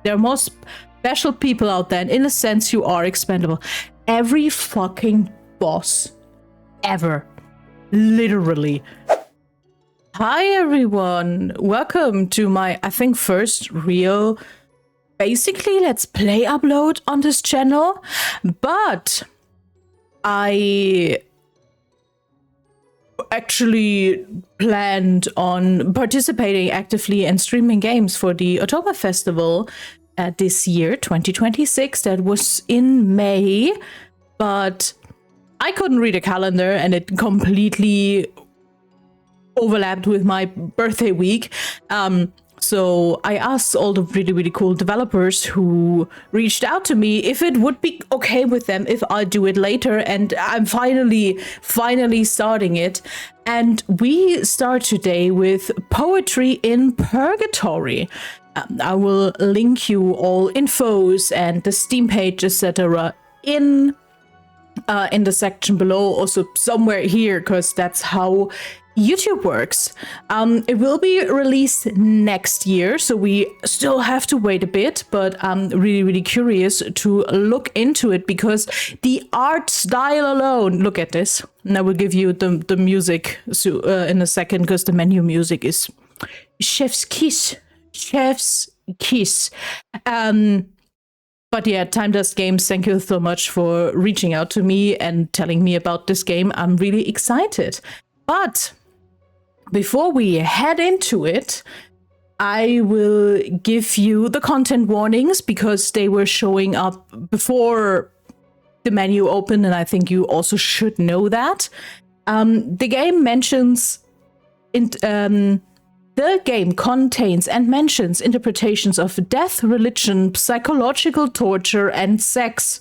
There are more special people out there, and in a sense, you are expendable. Every fucking boss ever. Literally. Hi, everyone. Welcome to my, I think, first real, basically, let's play upload on this channel. But I actually planned on participating actively and streaming games for the October Festival this year, 2026. That was in May, but I couldn't read a calendar and it completely overlapped with my birthday week. So I asked all the really, really cool developers who reached out to me if it would be okay with them if I do it later. And I'm finally starting it. And we start today with Poetry in Purgatory. I will link you all infos and the Steam page, etc. in the section below, also somewhere here, because that's how YouTube works. It will be released next year, so we still have to wait a bit, but I'm really, really curious to look into it because the art style alone, look at this, and I will give you the music in a second because the menu music is Chef's Kiss. Chef's Kiss. But yeah, Time Dust Games, thank you so much for reaching out to me and telling me about this game. I'm really excited. But before we head into it, I will give you the content warnings because they were showing up before the menu opened, and I think you also should know that. The game mentions... The game contains and mentions interpretations of death, religion, psychological torture, and sex.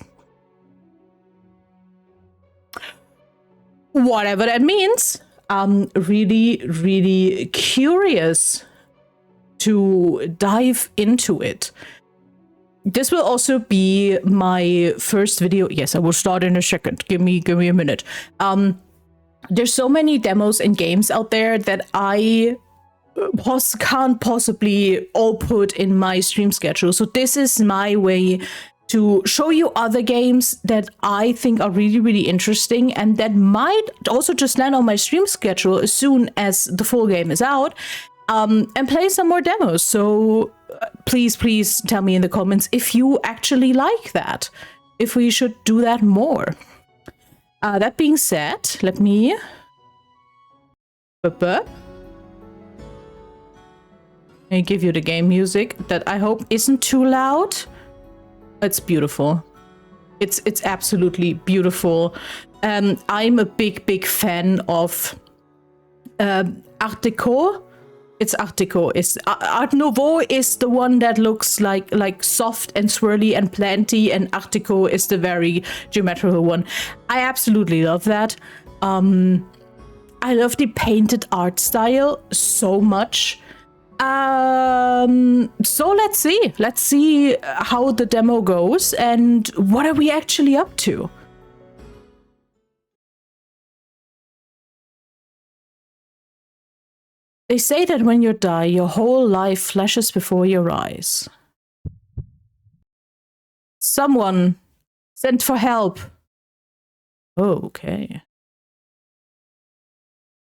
Whatever that means, I'm really, really curious to dive into it. This will also be my first video. Yes, I will start in a second. Give me a minute. There's so many demos and games out there that I can't possibly all put in my stream schedule. So this is my way to show you other games that I think are really, really interesting and that might also just land on my stream schedule as soon as the full game is out, and play some more demos. So please tell me in the comments if you actually like that, if we should do that more. That being said, let me... I give you the game music that I hope isn't too loud. It's beautiful. It's absolutely beautiful. I'm a big fan of Art Deco. It's Art Deco. It's Art Nouveau is the one that looks like soft and swirly and planty, and Art Deco is the very geometrical one. I absolutely love that. I love the painted art style so much. So let's see how the demo goes and what are we actually up to. They say that when you die, your whole life flashes before your eyes. Someone sent for help. Oh, okay.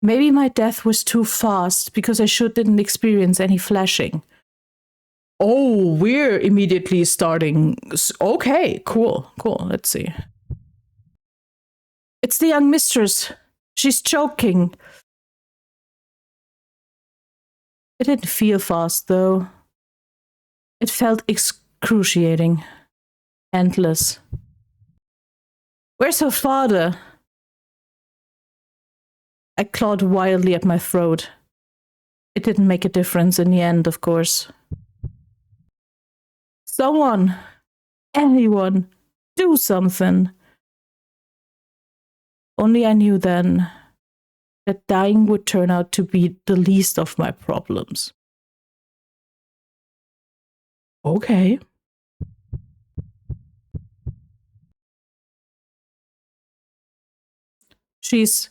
Maybe my death was too fast because I didn't experience any flashing. Oh, we're immediately starting. Okay, cool. Let's see. It's the young mistress. She's choking. It didn't feel fast, though. It felt excruciating. Endless. Where's her father? I clawed wildly at my throat. It didn't make a difference in the end, of course. Someone, anyone, do something. Only I knew then that dying would turn out to be the least of my problems. Okay. She's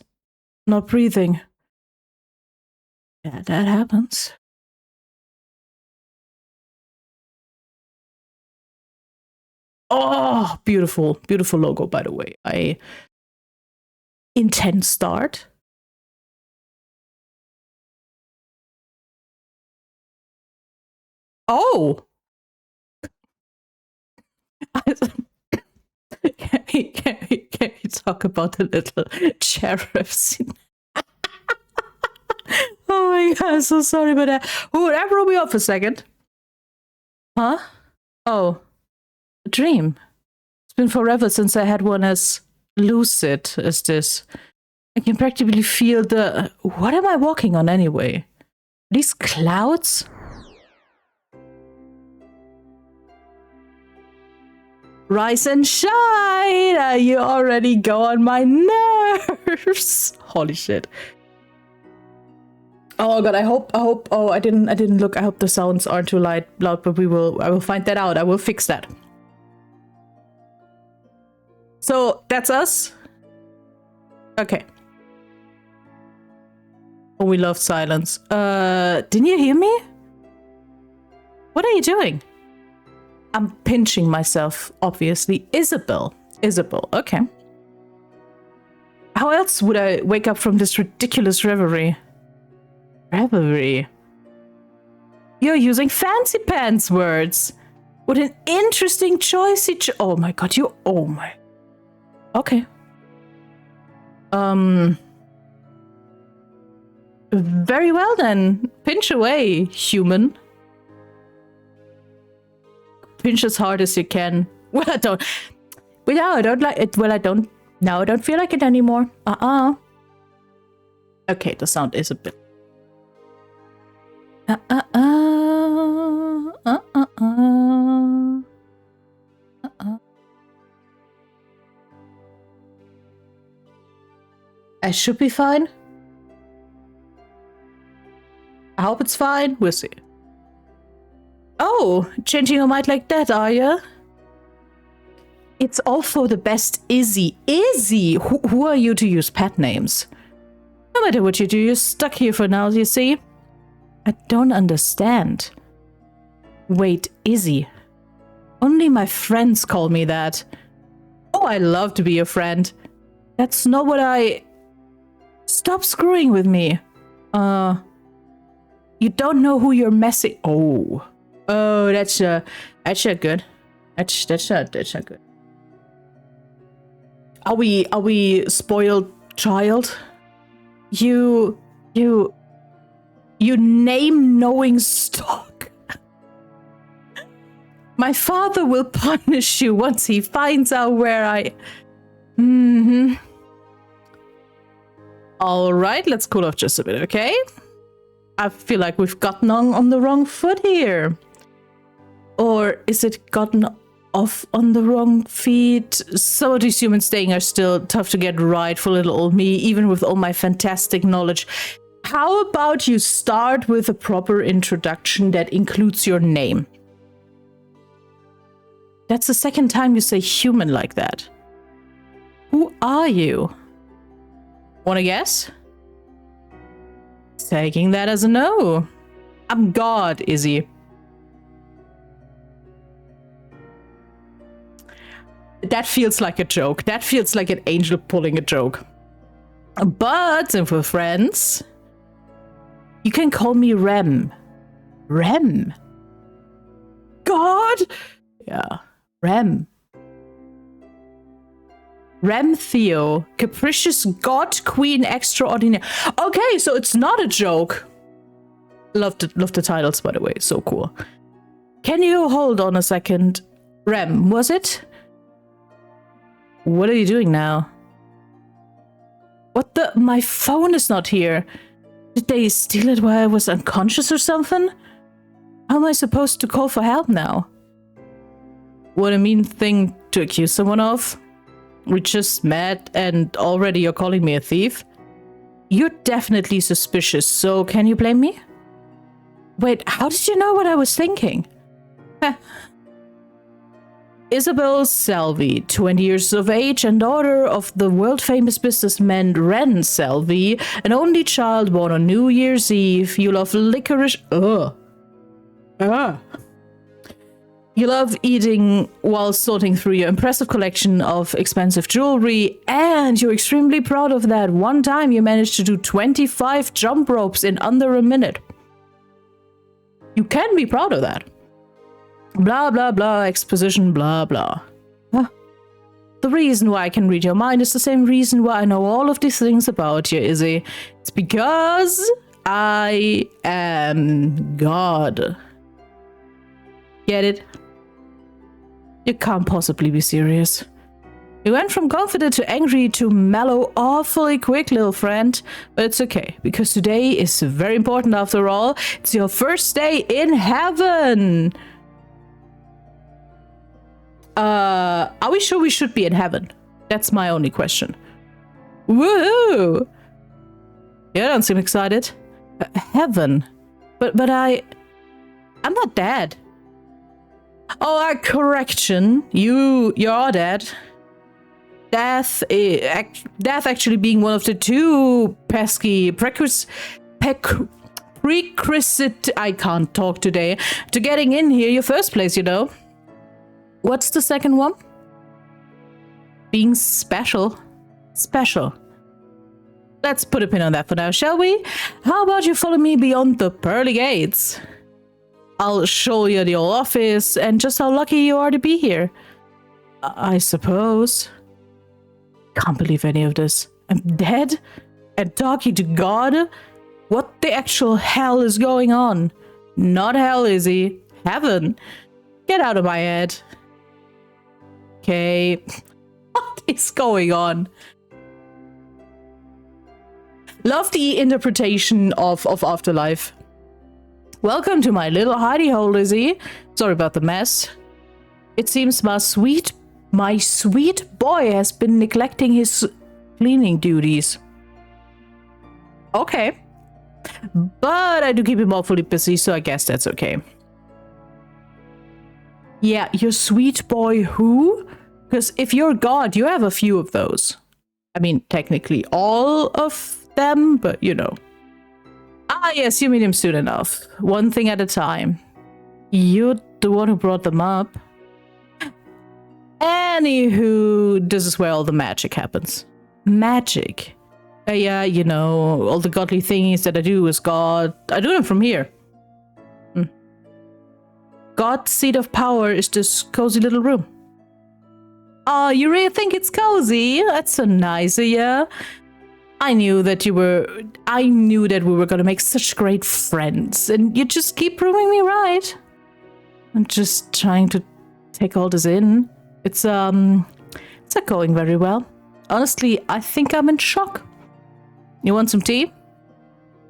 not breathing. Yeah, that happens. Oh, beautiful, beautiful logo, by the way. Intense start. Oh! Can we talk about the little cherubs? Oh my god, I'm so sorry about that. Ooh, that threw me off a second. Huh? Oh, a dream. It's been forever since I had one as lucid as this. I can practically feel the... What am I walking on anyway? These clouds? Rise and shine! You already go on my nerves. Holy shit. Oh god, I hope, oh, I didn't look. I hope the sounds aren't too loud, but I will find that out. I will fix that. So, that's us? Okay. Oh, we love silence. Didn't you hear me? What are you doing? I'm pinching myself, obviously. Isabel, okay. How else would I wake up from this ridiculous reverie? Reverie? You're using fancy pants words. What an interesting choice. Oh my god, oh my. Okay. Very well then. Pinch away, human. Pinch as hard as you can. Well, I don't like it. Well, I don't feel like it anymore. Okay, the sound is a bit. I should be fine. I hope it's fine. We'll see. Oh, changing your mind like that, are you? It's all for the best, Izzy. Izzy! Who are you to use pet names? No matter what you do, you're stuck here for now, you see? I don't understand. Wait, Izzy. Only my friends call me that. Oh, I love to be your friend. That's not what I... Stop screwing with me. You don't know who you're messing... Oh, that's not good. That's not good. Are we spoiled child? You name-knowing stock. My father will punish you once he finds out where I... Alright, let's cool off just a bit, okay? I feel like we've gotten on the wrong foot here. Or is it gotten off on the wrong feet? Some of these human staying are still tough to get right for little old me, even with all my fantastic knowledge. How about you start with a proper introduction that includes your name? That's the second time you say human like that. Who are you? Wanna guess? Taking that as a no. I'm God, Izzy. That feels like a joke. That feels like an angel pulling a joke. But if we're friends, you can call me Rem. Rem? God? Yeah, Rem. Rem Theo, capricious god queen extraordinaire. Okay, so it's not a joke. Love the titles, by the way. So cool. Can you hold on a second? Rem, was it? What are you doing now? What the? My phone is not here. Did they steal it while I was unconscious or something? How am I supposed to call for help now? What a mean thing to accuse someone of. We just met and already you're calling me a thief? You're definitely suspicious, so can you blame me? Wait, how did you know what I was thinking? Isabel Salvi, 20 years of age and daughter of the world-famous businessman Ren Salvi, an only child born on New Year's Eve. You love licorice... You love eating while sorting through your impressive collection of expensive jewelry, and you're extremely proud of that one time you managed to do 25 jump ropes in under a minute. You can be proud of that. Blah, blah, blah, exposition, blah, blah. Huh. The reason why I can read your mind is the same reason why I know all of these things about you, Izzy. It's because I am God. Get it? You can't possibly be serious. You went from confident to angry to mellow awfully quick, little friend. But it's okay, because today is very important after all. It's your first day in heaven. Are we sure we should be in heaven? That's my only question. Woohoo! You don't seem excited. Heaven. But I'm not dead. Oh, correction. You're dead. Death actually being one of the two pesky prerequisite. I can't talk today. To getting in here, your first place, you know. What's the second one? Being special. Special. Let's put a pin on that for now, shall we? How about you follow me beyond the pearly gates? I'll show you the old office and just how lucky you are to be here. I suppose. Can't believe any of this. I'm dead? And talking to God? What the actual hell is going on? Not hell, Izzy. Heaven. Get out of my head. Okay. What is going on? Love the interpretation of afterlife. Welcome to my little hidey hole, Lizzie. Sorry about the mess. It seems my sweet boy has been neglecting his cleaning duties. Okay. But I do keep him awfully busy, so I guess that's okay. Yeah, your sweet boy who? Because if you're God, you have a few of those. I mean, technically all of them, but you know. Ah, yes, you meet him soon enough. One thing at a time. You're the one who brought them up. Anywho, this is where all the magic happens. Magic. Yeah, you know, all the godly things that I do as God. I do them from here. God's seat of power is this cozy little room. Oh, you really think it's cozy? That's so nice of you. I knew that we were gonna make such great friends, and you just keep proving me right. I'm just trying to take all this in. It's not going very well. Honestly, I think I'm in shock. You want some tea?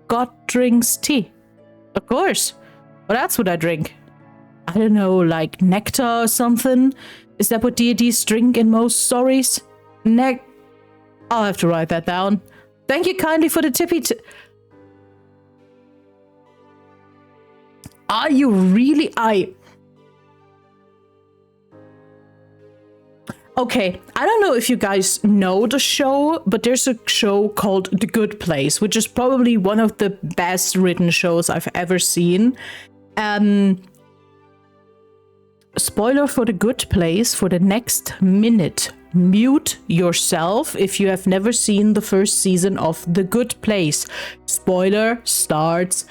God drinks tea. Of course. Well, that's what I drink. I don't know, like nectar or something? Is that what deities drink in most stories? I'll have to write that down. Thank you kindly for the tippy. Are you really? Okay, I don't know if you guys know the show, but there's a show called The Good Place, which is probably one of the best written shows I've ever seen. Spoiler for The Good Place for the next minute. Mute yourself if you have never seen the first season of The Good Place. Spoiler starts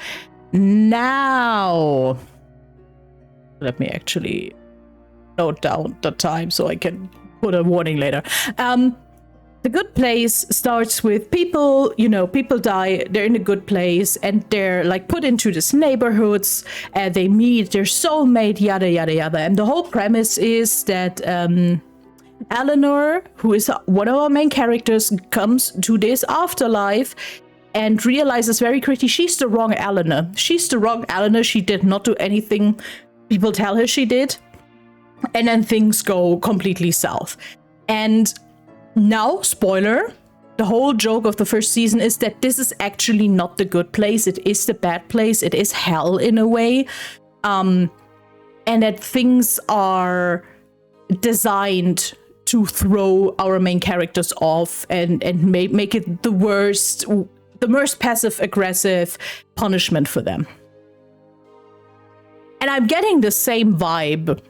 now. Let me actually note down the time so I can put a warning later. The Good Place starts with people, people die, they're in a good place, and they're like put into these neighborhoods, and they meet their soulmate, yada, yada, yada. And the whole premise is that Eleanor, who is one of our main characters, comes to this afterlife and realizes very quickly she's the wrong Eleanor. She's the wrong Eleanor. She did not do anything people tell her she did. And then things go completely south. And now, spoiler, the whole joke of the first season is that this is actually not the good place. It is the bad place. It is hell in a way. And that things are designed to throw our main characters off and make it the worst passive-aggressive punishment for them. And I'm getting the same vibe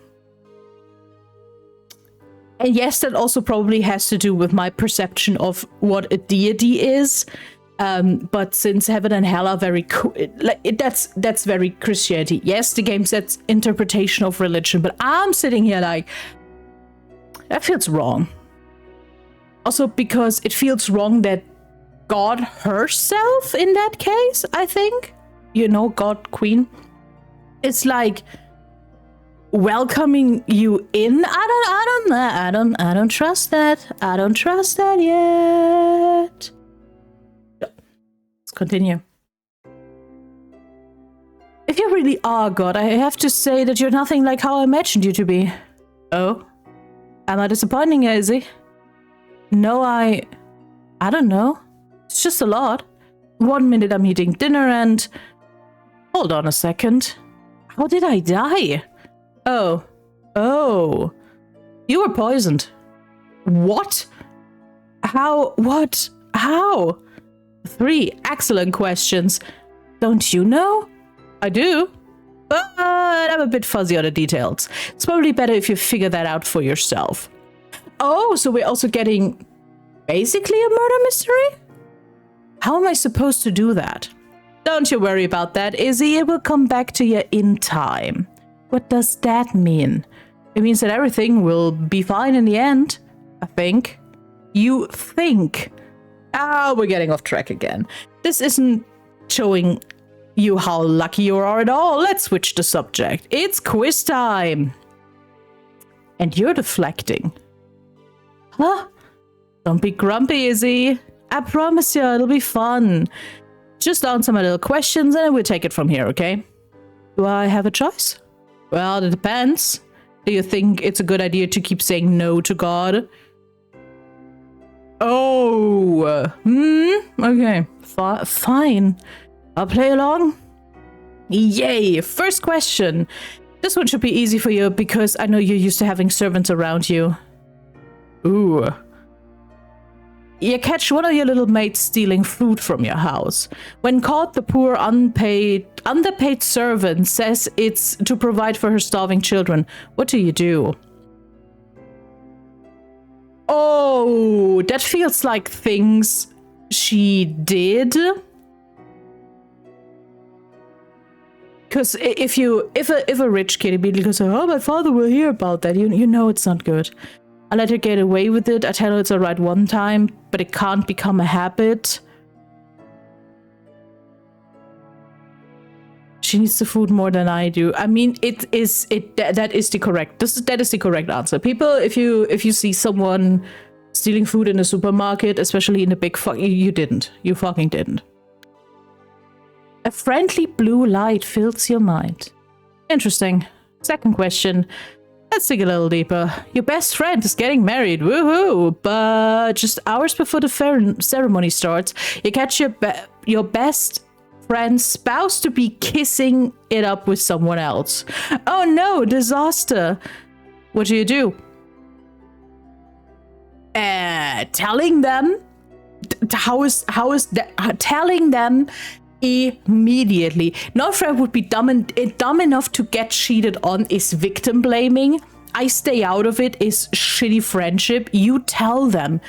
And yes, that also probably has to do with my perception of what a deity is. But since heaven and hell are very that's very Christianity. Yes, the game sets interpretation of religion, but I'm sitting here like, that feels wrong. Also because it feels wrong that God herself in that case, I think, you know, God Queen, it's like welcoming you in. I don't trust that. I don't trust that yet. Let's continue. If you really are God, I have to say that you're nothing like how I imagined you to be. Oh? Am I disappointing you, Izzy? No, I don't know. It's just a lot. 1 minute I'm eating dinner and... Hold on a second. How did I die? Oh. Oh. You were poisoned. What? How? What? How? 3 excellent questions. Don't you know? I do. But I'm a bit fuzzy on the details. It's probably better if you figure that out for yourself. Oh, so we're also getting basically a murder mystery? How am I supposed to do that? Don't you worry about that, Izzy. It will come back to you in time. What does that mean? It means that everything will be fine in the end, I think. You think. Ah, we're getting off track again. This isn't showing you how lucky you are at all. Let's switch the subject. It's quiz time. And you're deflecting. Huh? Don't be grumpy, Izzy. I promise you, it'll be fun. Just answer my little questions and we'll take it from here, okay? Do I have a choice? Well, it depends. Do you think it's a good idea to keep saying no to God? Oh, okay, fine. I'll play along. Yay, first question. This one should be easy for you because I know you're used to having servants around you. Ooh. You catch one of your little mates stealing food from your house. When caught, the poor underpaid servant says it's to provide for her starving children. What do you do? Oh, that feels like things she did. Because if a rich kid immediately goes, oh, my father will hear about that, you know it's not good. I let her get away with it. I tell her it's alright one time, but it can't become a habit. She needs the food more than I do. I mean, that is the correct answer. People, if you see someone stealing food in a supermarket, especially in a big you fucking didn't. A friendly blue light fills your mind. Interesting. Second question. Let's dig a little deeper. Your best friend is getting married, woohoo! But just hours before the ceremony starts, you catch your best friend's spouse to be kissing it up with someone else. Oh no, disaster! What do? Telling them? How is that? Telling them immediately. No friend would be dumb enough to get cheated on is victim blaming. I stay out of it is shitty friendship. You tell them.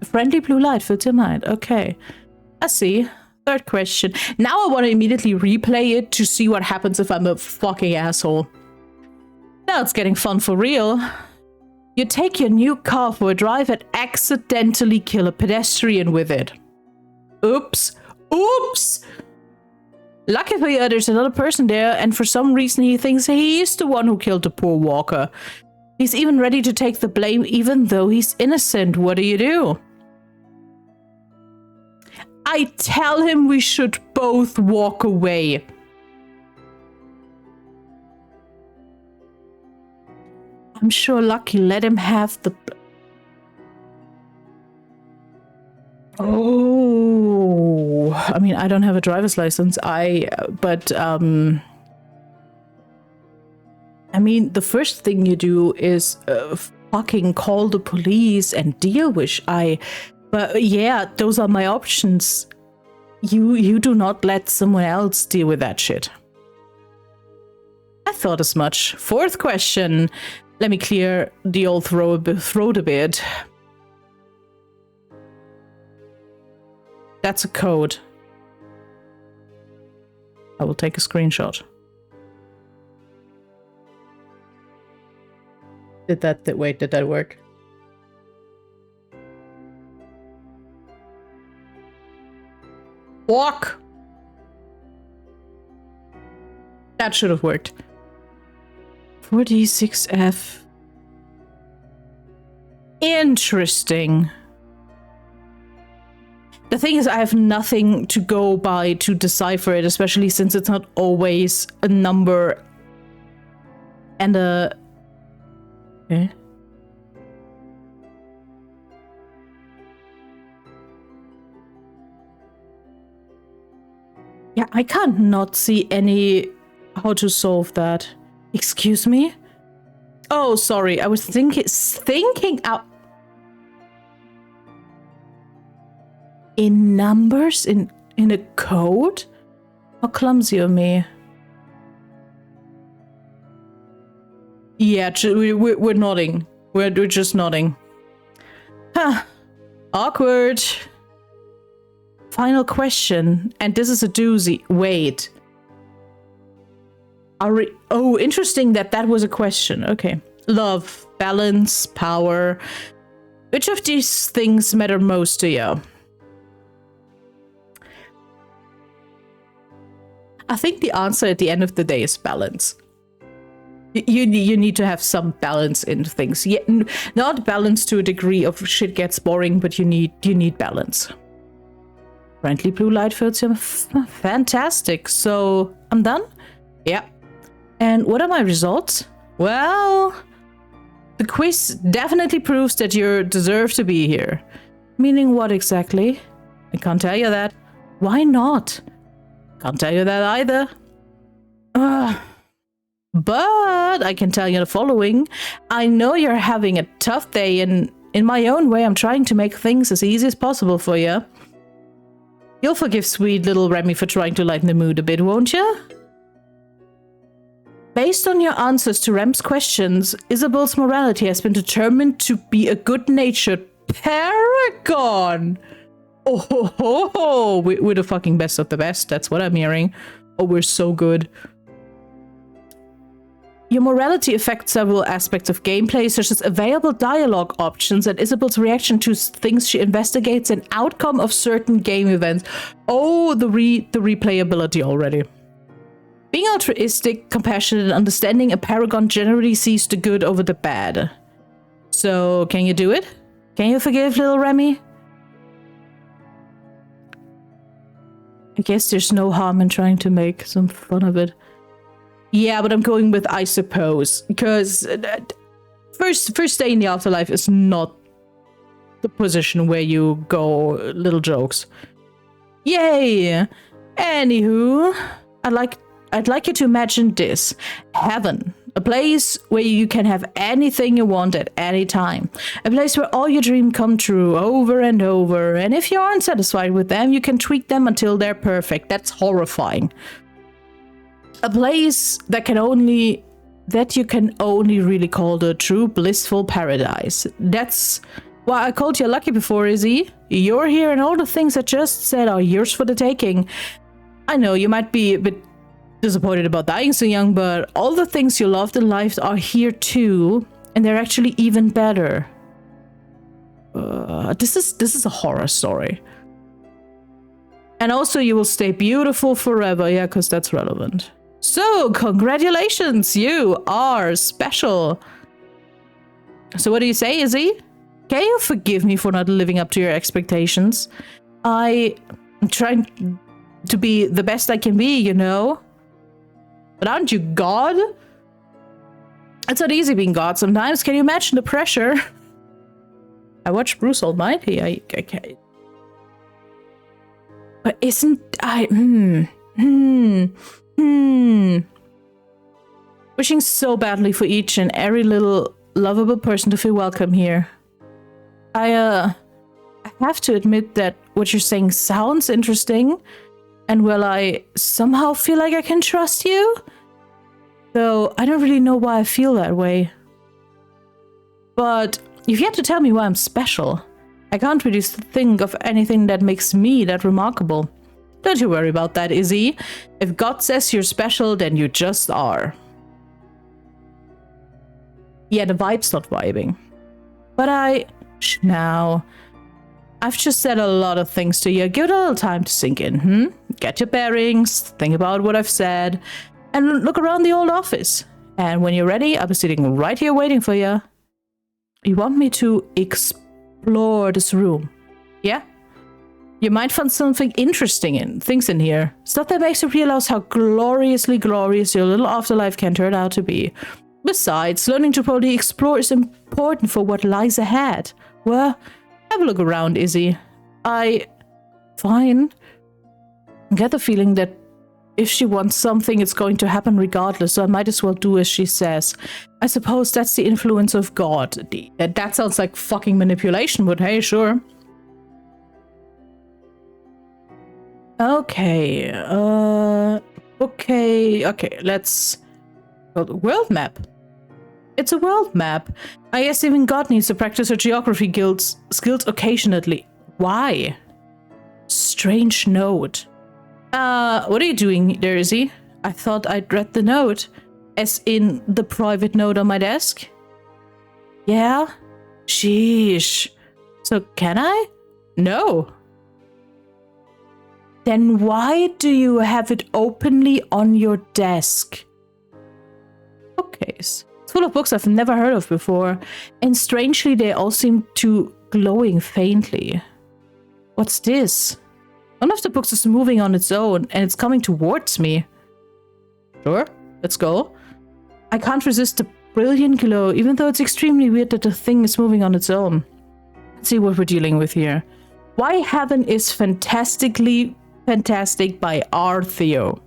Friendly blue light fills your mind. Okay. I see. Third question. Now I want to immediately replay it to see what happens if I'm a fucking asshole. Now it's getting fun for real. You take your new car for a drive and accidentally kill a pedestrian with it. Oops. Oops! Lucky for you, there's another person there, and for some reason he thinks he's the one who killed the poor walker. He's even ready to take the blame even though he's innocent. What do? I tell him we should both walk away. I'm sure Lucky let him have the... Oh, I mean, I don't have a driver's license. But I mean, the first thing you do is fucking call the police and deal with but yeah, those are my options. You do not let someone else deal with that shit. I thought as much. Fourth question. Let me clear the old throat a bit. That's a code. I will take a screenshot. Did that work? Walk! That should have worked. 4D6F. Interesting. The thing is, I have nothing to go by to decipher it, especially since it's not always a number and a... Okay. Yeah, I can't not see any... how to solve that. Excuse me? Oh, sorry. I was thinking out... In numbers? In a code? How clumsy of me. Yeah, we're nodding. We're just nodding. Huh. Awkward. Final question. And this is a doozy. Wait. Oh, interesting that was a question. Okay. Love, balance, power. Which of these things matter most to you? I think the answer at the end of the day is balance. You need to have some balance in things. Yeah, not balance to a degree of shit gets boring, but you need balance. Friendly blue light fills you. Fantastic. So I'm done? Yeah. And what are my results? Well, the quiz definitely proves that you deserve to be here. Meaning what exactly? I can't tell you that. Why not? Can't tell you that either. But I can tell you the following. I know you're having a tough day, and in my own way, I'm trying to make things as easy as possible for you. You'll forgive sweet little Remy for trying to lighten the mood a bit, won't you? Based on your answers to Rem's questions, Isabel's morality has been determined to be a good-natured paragon. Oh, ho, ho, ho. We're the fucking best of the best. That's what I'm hearing. Oh, we're so good. Your morality affects several aspects of gameplay, such as available dialogue options and Isabel's reaction to things she investigates and outcome of certain game events. Oh, the replayability already. Being altruistic, compassionate, and understanding, a paragon generally sees the good over the bad. So, can you do it? Can you forgive little Remy? I guess there's no harm in trying to make some fun of it. Yeah, but I'm going with I suppose, because first day in the afterlife is not the position where you go little jokes. Yay! Anywho, I'd like you to imagine this. Heaven. A place where you can have anything you want at any time. A place where all your dreams come true over and over. And if you aren't satisfied with them, you can tweak them until they're perfect. That's horrifying. A place that you can only really call the true blissful paradise. That's why I called you lucky before, Izzy. You're here and all the things I just said are yours for the taking. I know you might be a bit disappointed about dying so young, but all the things you loved in life are here too, and they're actually even better. This is a horror story. And also you will stay beautiful forever, yeah, because that's relevant. So, congratulations, you are special. So what do you say, Izzy? Can you forgive me for not living up to your expectations? I'm trying to be the best I can be, you know? But aren't you God? It's not easy being God sometimes. Can you imagine the pressure? I watched Bruce Almighty. I can't. But isn't wishing so badly for each and every little lovable person to feel welcome here. I have to admit that what you're saying sounds interesting. And will I somehow feel like I can trust you? Though I don't really know why I feel that way. But you've yet to tell me why I'm special. I can't really think of anything that makes me that remarkable. Don't you worry about that, Izzy. If God says you're special, then you just are. Yeah, the vibe's not vibing. But now, I've just said a lot of things to you. Give it a little time to sink in, Get your bearings, think about what I've said, and look around the old office. And when you're ready, I'll be sitting right here waiting for you. You want me to explore this room? Yeah? You might find something interesting things in here. Stuff that makes you realize how gloriously glorious your little afterlife can turn out to be. Besides, learning to probably explore is important for what lies ahead. Well, have a look around, Izzy. Fine. I get the feeling that if she wants something, it's going to happen regardless, so I might as well do as she says. I suppose that's the influence of God. That sounds like fucking manipulation, but hey, sure. Okay, let's... Well, the world map. It's a world map. I guess even God needs to practice her geography skills occasionally. Why? Strange note. What are you doing there, Izzy? I thought I'd read the note. As in the private note on my desk? Yeah? Sheesh. So can I? No. Then why do you have it openly on your desk? Bookcase. It's full of books I've never heard of before, and strangely they all seem to glowing faintly. What's this? One of the books is moving on its own, and it's coming towards me. Sure, let's go. I can't resist the brilliant glow, even though it's extremely weird that the thing is moving on its own. Let's see what we're dealing with here. Why Heaven is Fantastically Fantastic by R. Theo.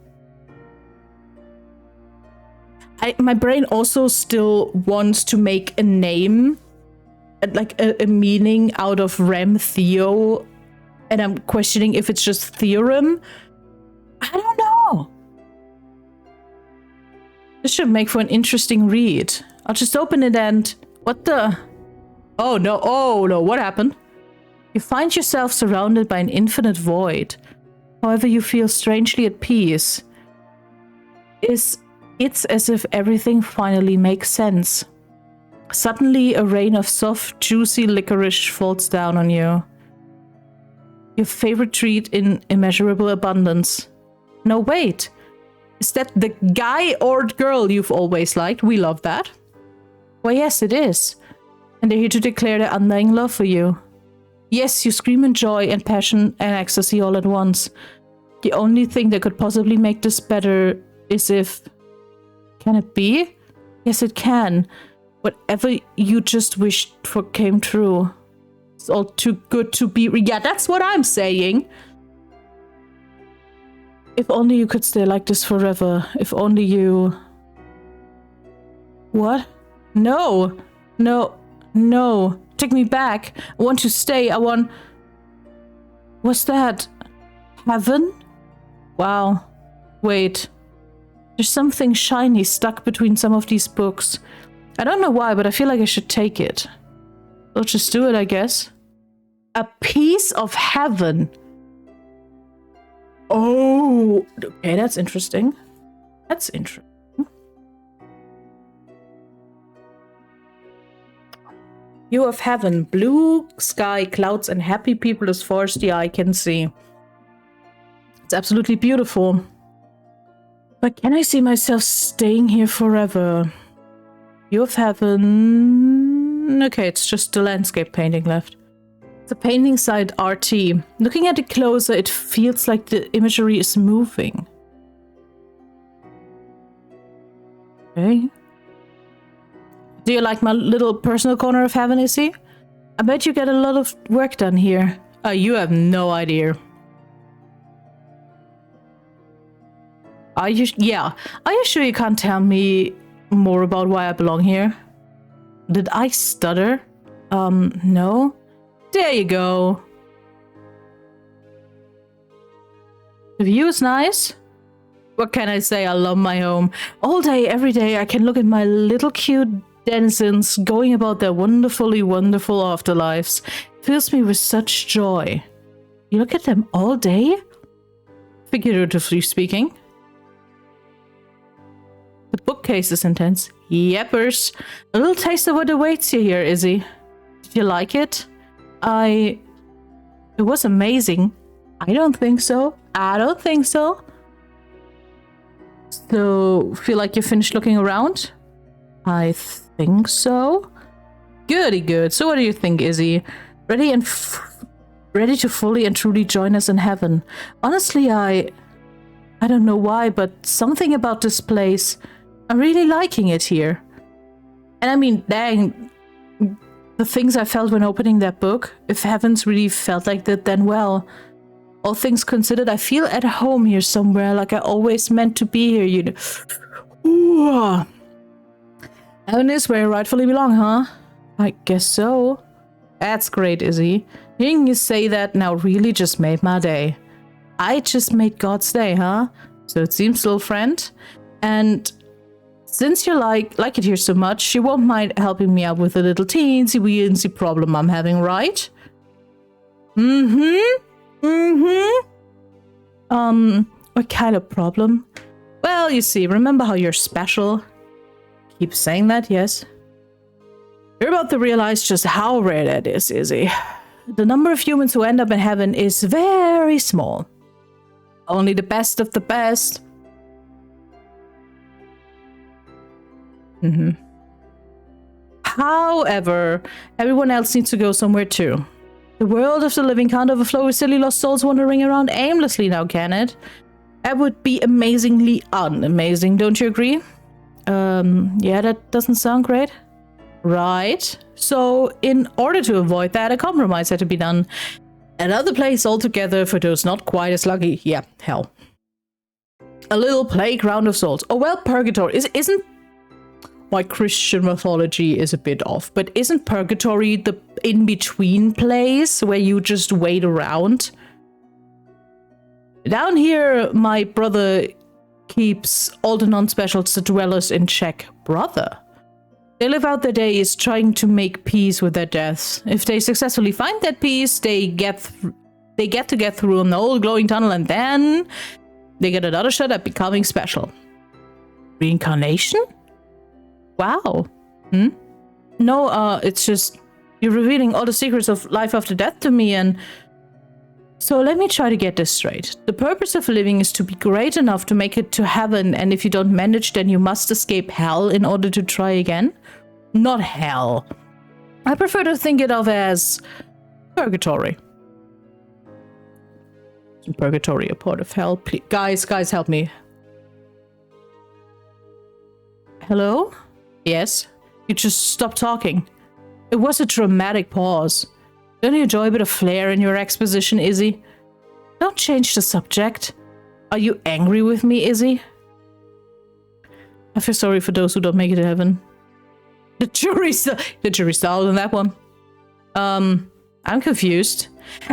My brain also still wants to make a name, like a meaning out of Rem Theo, and I'm questioning if it's just theorem. I don't know. This should make for an interesting read. I'll just open it and... What the... Oh no, what happened? You find yourself surrounded by an infinite void. However, you feel strangely at peace. It's as if everything finally makes sense. Suddenly, a rain of soft, juicy licorice falls down on you. Your favorite treat in immeasurable abundance. No, wait. Is that the guy or girl you've always liked? We love that. Well, yes, it is. And they're here to declare their undying love for you. Yes, you scream in joy and passion and ecstasy all at once. The only thing that could possibly make this better is if... Can it be? Yes, it can. Whatever you just wished for came true. It's all too good to be... Yeah, that's what I'm saying. If only you could stay like this forever. If only you... What? No. No. No. Take me back. I want to stay. I want... What's that? Heaven? Wow. Wait. There's something shiny stuck between some of these books. I don't know why, but I feel like I should take it. I'll just do it, I guess. A piece of heaven. Oh, okay, that's interesting. That's interesting. View of heaven, blue sky, clouds, and happy people as far as the eye can see. It's absolutely beautiful. But can I see myself staying here forever? View of heaven... Okay, it's just the landscape painting left. The painting side RT. Looking at it closer, it feels like the imagery is moving. Okay. Do you like my little personal corner of heaven, Izzy? I bet you get a lot of work done here. You have no idea. Are you sure you can't tell me more about why I belong here? Did I stutter? No? There you go. The view is nice. What can I say? I love my home. All day, every day, I can look at my little cute denizens going about their wonderfully wonderful afterlives. It fills me with such joy. You look at them all day? Figuratively speaking. The bookcase is intense. Yeppers. A little taste of what awaits you here, Izzy. Did you like it? It was amazing. I don't think so. I don't think so. So, feel like you finished looking around? I think so. Goody good. So what do you think, Izzy? Ready to fully and truly join us in heaven? Honestly, I don't know why, but something about this place, I'm really liking it here. And I mean, dang, the things I felt when opening that book, if heavens really felt like that, then well, all things considered, I feel at home here somewhere, like I always meant to be here, you know. Ooh. Heaven is where I rightfully belong, huh? I guess so. That's great, Izzy. Hearing you say that now really just made my day. I just made God's day, huh? So it seems, little friend. And since you like it here so much, you won't mind helping me out with a little teensy-weensy problem I'm having, right? What kind of problem? Well, you see, remember how you're special? Keep saying that, yes. You're about to realize just how rare that is, Izzy. The number of humans who end up in heaven is very small. Only the best of the best. However, everyone else needs to go somewhere too. The world of the living can't overflow with silly lost souls wandering around aimlessly now, can it? That would be amazingly unamazing, don't you agree? Yeah, that doesn't sound great. Right. So, in order to avoid that, a compromise had to be done. Another place altogether for those not quite as lucky. Yeah, hell. A little playground of souls. Oh, well, Purgatory isn't... My Christian mythology is a bit off, but isn't Purgatory the in-between place where you just wait around? Down here, my brother keeps all the non-specials, the dwellers, in check. Brother? They live out their days trying to make peace with their deaths. If they successfully find that peace, they get to get through an old glowing tunnel, and then they get another shot at becoming special. Reincarnation? Wow. No, it's just you're revealing all the secrets of life after death to me, and so let me try to get this straight. The purpose of living is to be great enough to make it to heaven, and if you don't manage, then you must escape hell in order to try again. Not hell. I prefer to think it of as purgatory. Purgatory, a part of hell. Please, guys, help me. Hello? Yes? You just stopped talking. It was a dramatic pause. Don't you enjoy a bit of flair in your exposition, Izzy? Don't change the subject. Are you angry with me, Izzy? I feel sorry for those who don't make it to heaven. The jury's out on that one. I'm confused.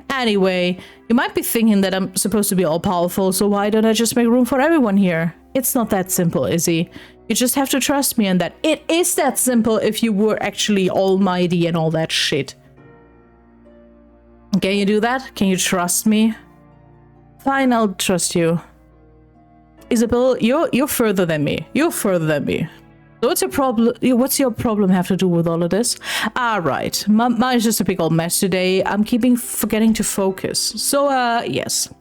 Anyway, you might be thinking that I'm supposed to be all-powerful, so why don't I just make room for everyone here? It's not that simple, Izzy. You just have to trust me in that. It is that simple if you were actually almighty and all that shit. Can you do that? Can you trust me? Fine, I'll trust you. Isabel, you're further than me. You're further than me. So what's your problem? What's your problem have to do with all of this? Right. Mine's just a big old mess today. I'm forgetting to focus. So, yes.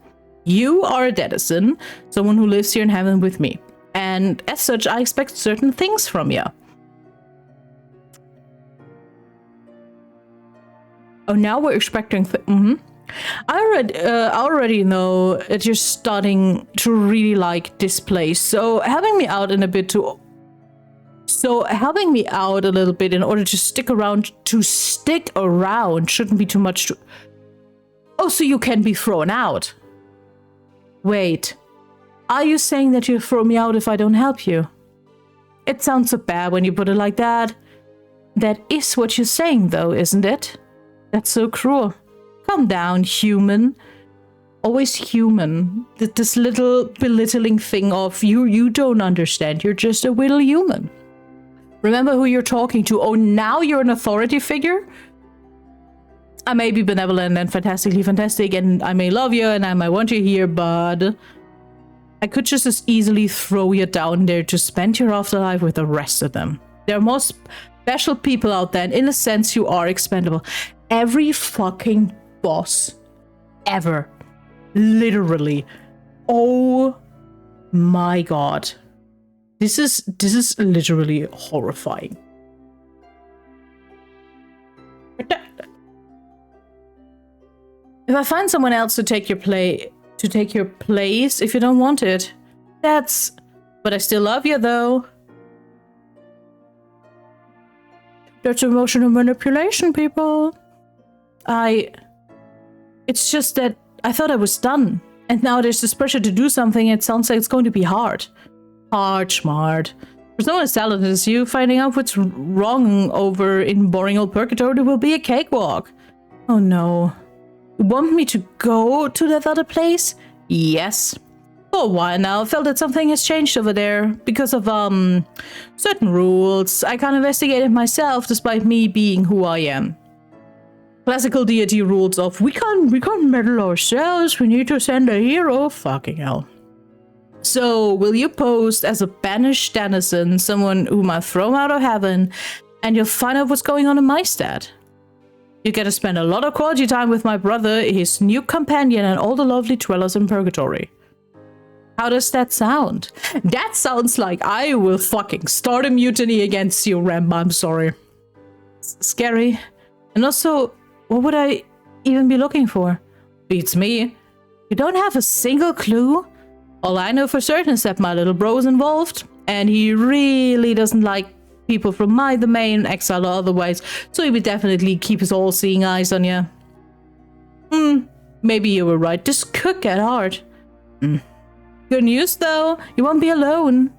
You are a denizen, someone who lives here in heaven with me. And as such, I expect certain things from you. Oh, now we're expecting... I already know that you're starting to really like this place. So helping me out a little bit in order to stick around shouldn't be too much to... Oh, so you can be thrown out. Wait. Are you saying that you'll throw me out if I don't help you? It sounds so bad when you put it like that. That is what you're saying, though, isn't it? That's so cruel. Calm down, human. always human. This little belittling thing of you don't understand. You're just a little human. Remember who you're talking to. Oh, now you're an authority figure? I may be benevolent and fantastically fantastic, and I may love you, and I might want you here, but I could just as easily throw you down there to spend your afterlife with the rest of them. There are more special people out there, and in a sense, you are expendable. Every fucking boss ever. Literally. Oh my god. This is literally horrifying. If I find someone else to take your place if you don't want it, but I still love you though. That's emotional manipulation, people. It's just that I thought I was done, and now there's this pressure to do something. It sounds like it's going to be hard. Hard, smart. There's no one as talented as you. Finding out what's wrong over in boring old Purgatory will be a cakewalk. Oh no. You want me to go to that other place? Yes. For a while now, I felt that something has changed over there because of certain rules. I can't investigate it myself, despite me being who I am. Classical deity rules of we can't meddle ourselves. We need to send a hero. Fucking hell. So, will you post as a banished denizen, someone whom I throw out of heaven, and you'll find out what's going on in my stead? You get to spend a lot of quality time with my brother, his new companion, and all the lovely dwellers in Purgatory. How does that sound? That sounds like I will fucking start a mutiny against you, Rem. I'm sorry. Scary. And also, what would I even be looking for? Beats me. You don't have a single clue? All I know for certain is that my little bro is involved, and he really doesn't like people from my domain, exile or otherwise, so he would definitely keep his all-seeing eyes on you. Maybe you were right. This could get hard. Good news, though. You won't be alone.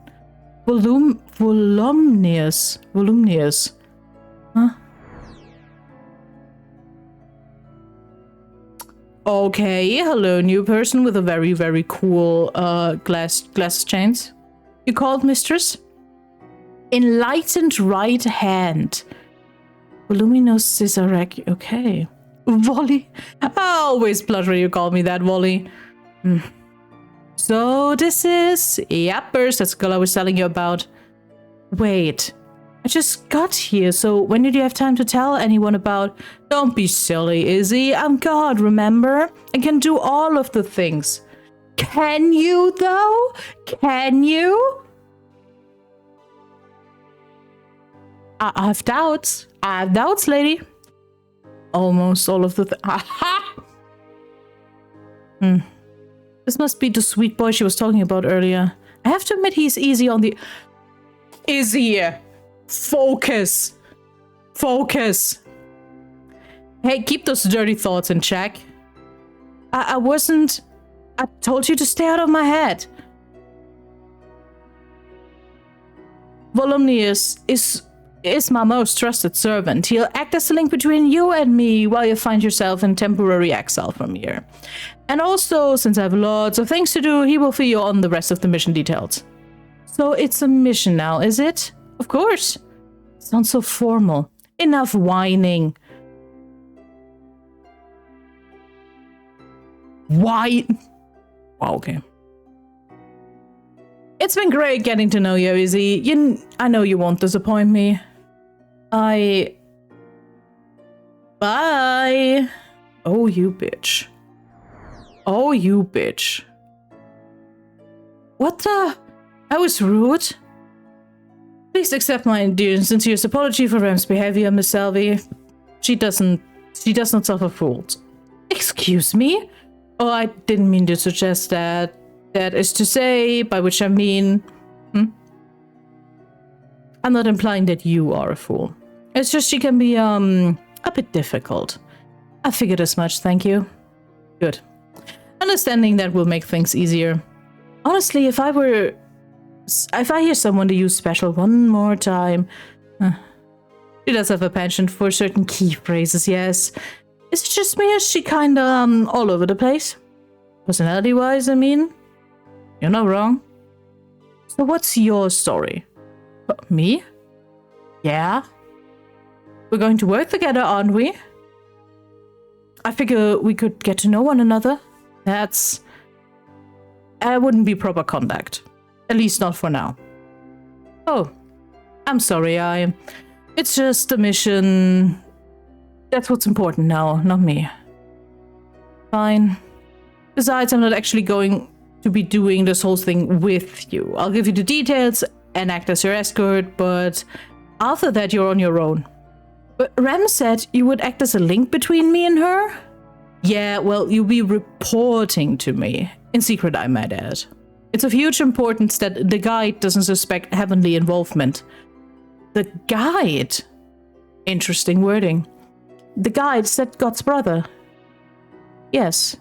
Volumnius. Huh? Okay, hello, new person with a very, very cool glass chains. You called, mistress? Enlightened right hand. Voluminous Cesarek. Okay. Volley. I always blutter you call me that, Volley. So this is... Yappers, that's the girl I was telling you about. Wait. I just got here, so when did you have time to tell anyone about... Don't be silly, Izzy. I'm God, remember? I can do all of the things. Can you, though? Can you? I have doubts. I have doubts, lady. Almost all of the Aha! This must be the sweet boy she was talking about earlier. I have to admit he's easy on the... Izzy! Focus! Focus! Hey, keep those dirty thoughts in check. I wasn't... I told you to stay out of my head. Volumnius is my most trusted servant. He'll act as a link between you and me while you find yourself in temporary exile from here. And also, since I have lots of things to do, he will fill you on the rest of the mission details. So it's a mission now, is it? Of course. Sounds so formal. Enough whining. Why? Wow, okay. It's been great getting to know you, Izzy. I know you won't disappoint me. Bye. Oh, you bitch. Oh, you bitch. What the? I was rude. Please accept my dear and sincerest apology for Rem's behavior, Miss Selby. She does not suffer fault. Excuse me? Oh, I didn't mean to suggest that. That is to say, by which I mean... I'm not implying that you are a fool. It's just she can be, a bit difficult. I figured as much, thank you. Good. Understanding that will make things easier. Honestly, if I hear someone to use special one more time... She does have a penchant for certain key phrases, yes. Is it just me, or is she kinda, all over the place? Personality-wise, I mean. You're not wrong. So what's your story? Me? Yeah? We're going to work together, aren't we? I figure we could get to know one another. That wouldn't be proper contact. At least not for now. Oh, I'm sorry, it's just a mission. That's what's important now, not me. Fine. Besides, I'm not actually going to be doing this whole thing with you. I'll give you the details and act as your escort, but after that, you're on your own. But Rem said you would act as a link between me and her? Yeah, well, you'll be reporting to me. In secret, I might add. It's of huge importance that the guide doesn't suspect heavenly involvement. The guide? Interesting wording. The guide said God's brother. Yes.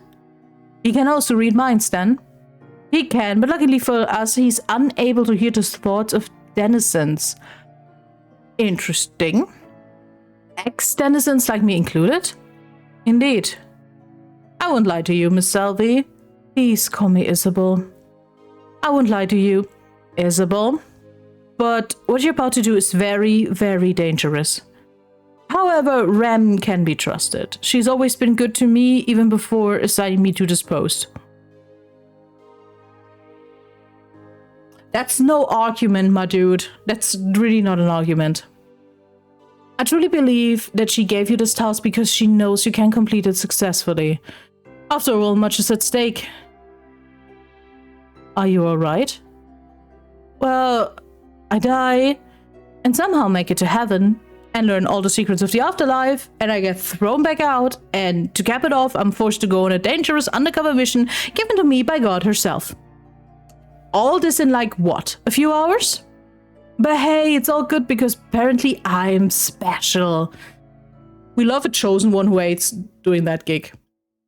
He can also read minds then. He can, but luckily for us, he's unable to hear the thoughts of denizens. Interesting. Ex-denizens like me included? Indeed. I won't lie to you, Miss Selby. Please call me Isabel. I won't lie to you, Isabel. But what you're about to do is very, very dangerous. However, Rem can be trusted. She's always been good to me, even before assigning me to this post. That's no argument, my dude. That's really not an argument. I truly believe that she gave you this task because she knows you can complete it successfully. After all, much is at stake. Are you alright? Well, I die, and somehow make it to heaven, and learn all the secrets of the afterlife, and I get thrown back out, and to cap it off, I'm forced to go on a dangerous undercover mission given to me by God herself. All this in like, what, a few hours? But hey, it's all good because apparently I'm special. We love a chosen one who hates doing that gig.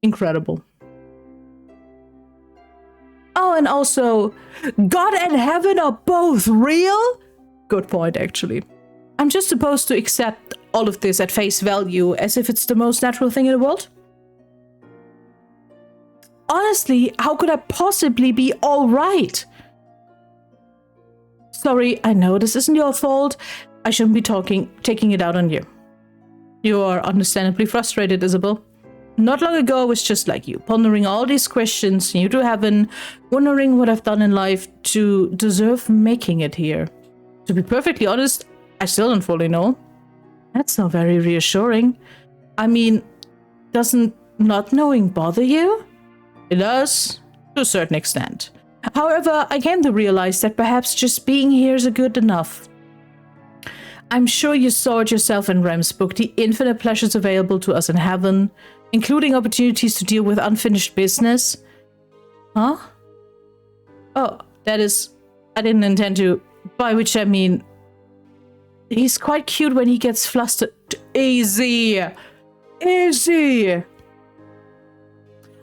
Incredible. Oh, and also, God and heaven are both real? Good point, actually. I'm just supposed to accept all of this at face value as if it's the most natural thing in the world? Honestly, how could I possibly be alright? Sorry, I know this isn't your fault. I shouldn't be taking it out on you. You are understandably frustrated, Isabel. Not long ago, I was just like you, pondering all these questions, new to heaven, wondering what I've done in life to deserve making it here. To be perfectly honest, I still don't fully know. That's not very reassuring. I mean, doesn't not knowing bother you? It does, to a certain extent. However, I came to realize that perhaps just being here is good enough. I'm sure you saw it yourself in Rem's book, the infinite pleasures available to us in heaven, including opportunities to deal with unfinished business. Huh? Oh, that is... I didn't intend to... By which I mean... He's quite cute when he gets flustered. Easy! Easy!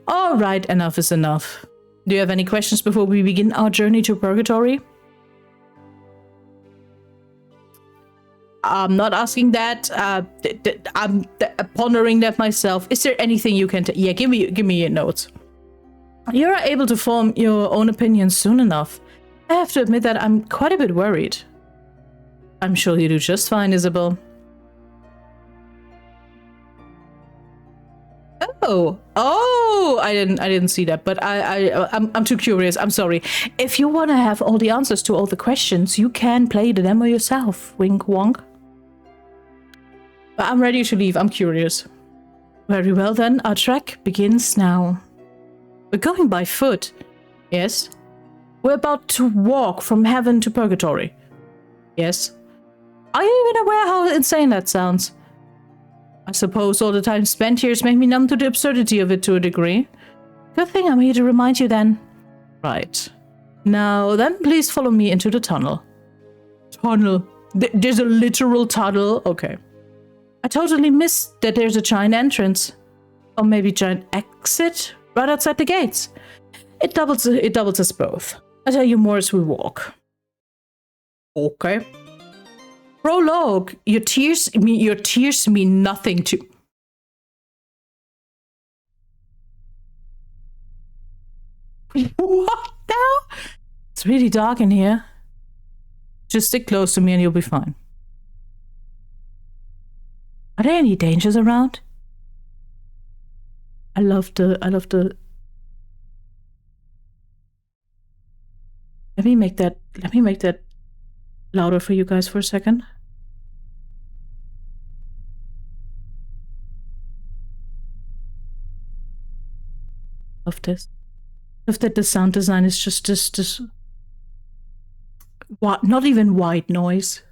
Alright, enough is enough. Do you have any questions before we begin our journey to Purgatory? I'm not asking that. I'm pondering that myself. Is there anything you can... Yeah, give me your notes. You're able to form your own opinions soon enough. I have to admit that I'm quite a bit worried. I'm sure you do just fine, Isabel. Oh! I didn't see that, but I'm too curious. I'm sorry. If you want to have all the answers to all the questions, you can play the demo yourself. Wink wonk. But I'm ready to leave. I'm curious. Very well then. Our trek begins now. We're going by foot. Yes. We're about to walk from heaven to Purgatory. Yes. Are you even aware how insane that sounds? I suppose all the time spent here has made me numb to the absurdity of it to a degree. Good thing I'm here to remind you then. Right. Now then, please follow me into the tunnel. Tunnel? There's a literal tunnel? Okay. I totally missed that there's a giant entrance. Or maybe giant exit right outside the gates. It doubles us both. I'll tell you more as we walk. Okay. Prologue. Your tears mean nothing to... really dark in here. Just stick close to me and you'll be fine. Are there any dangers around? I love the... Let me make that louder for you guys for a second. Love this. Love that the sound design is just this what, not even white noise.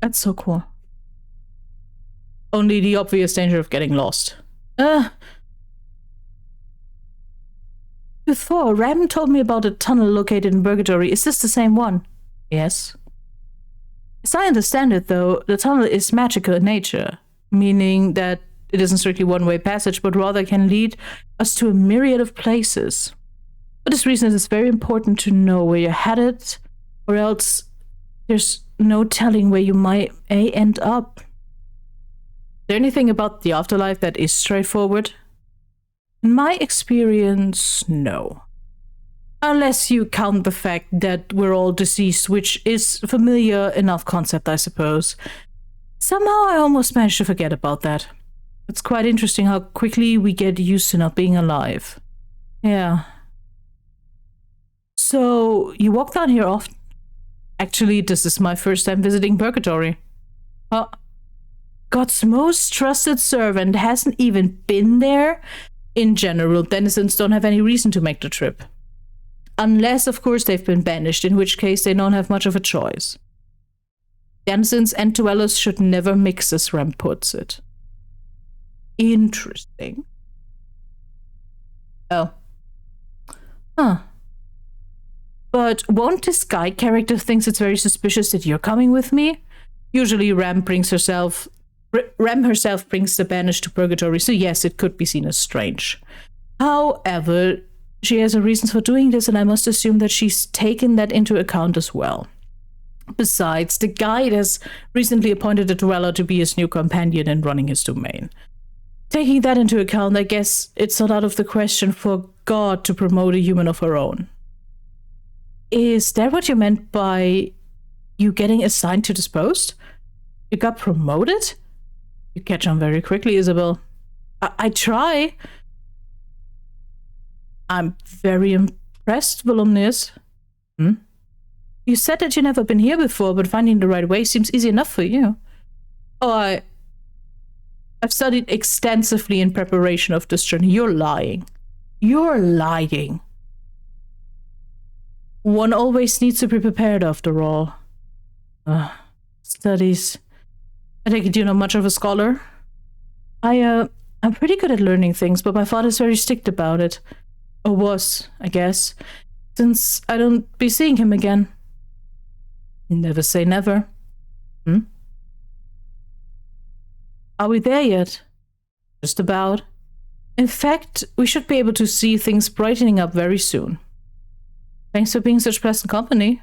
That's so cool. Only the obvious danger of getting lost. Before, Ram told me about a tunnel located in Purgatory. Is this the same one? Yes. As I understand it, though, the tunnel is magical in nature, meaning that it isn't strictly one-way passage, but rather can lead us to a myriad of places. For this reason, it is very important to know where you're headed, or else there's no telling where you may end up. Is there anything about the afterlife that is straightforward? In my experience, no. Unless you count the fact that we're all deceased, which is a familiar enough concept, I suppose. Somehow I almost managed to forget about that. It's quite interesting how quickly we get used to not being alive. Yeah. So, you walk down here often? Actually, this is my first time visiting Purgatory. God's most trusted servant hasn't even been there? In general, denizens don't have any reason to make the trip. Unless, of course, they've been banished, in which case they don't have much of a choice. Denizens and dwellers should never mix, as Ram puts it. Interesting. Oh. Huh. But won't this guide character thinks it's very suspicious that you're coming with me? Usually Ram herself brings the banished to Purgatory, so yes, it could be seen as strange. However, she has her reasons for doing this, and I must assume that she's taken that into account as well. Besides, the guide has recently appointed a dweller to be his new companion in running his domain. Taking that into account, I guess it's not out of the question for God to promote a human of her own. Is that what you meant by you getting assigned to this post? You got promoted? You catch on very quickly, Isabel. I try. I'm very impressed, Volumnius. You said that you've never been here before, but finding the right way seems easy enough for you. Oh, I've studied extensively in preparation of this journey. You're lying. You're lying. One always needs to be prepared, after all. Studies. I take it you're not much of a scholar? I'm pretty good at learning things, but my father's very strict about it. Or was, I guess. Since I don't be seeing him again. Never say never. Are we there yet? Just about. In fact, we should be able to see things brightening up very soon. Thanks for being such pleasant company.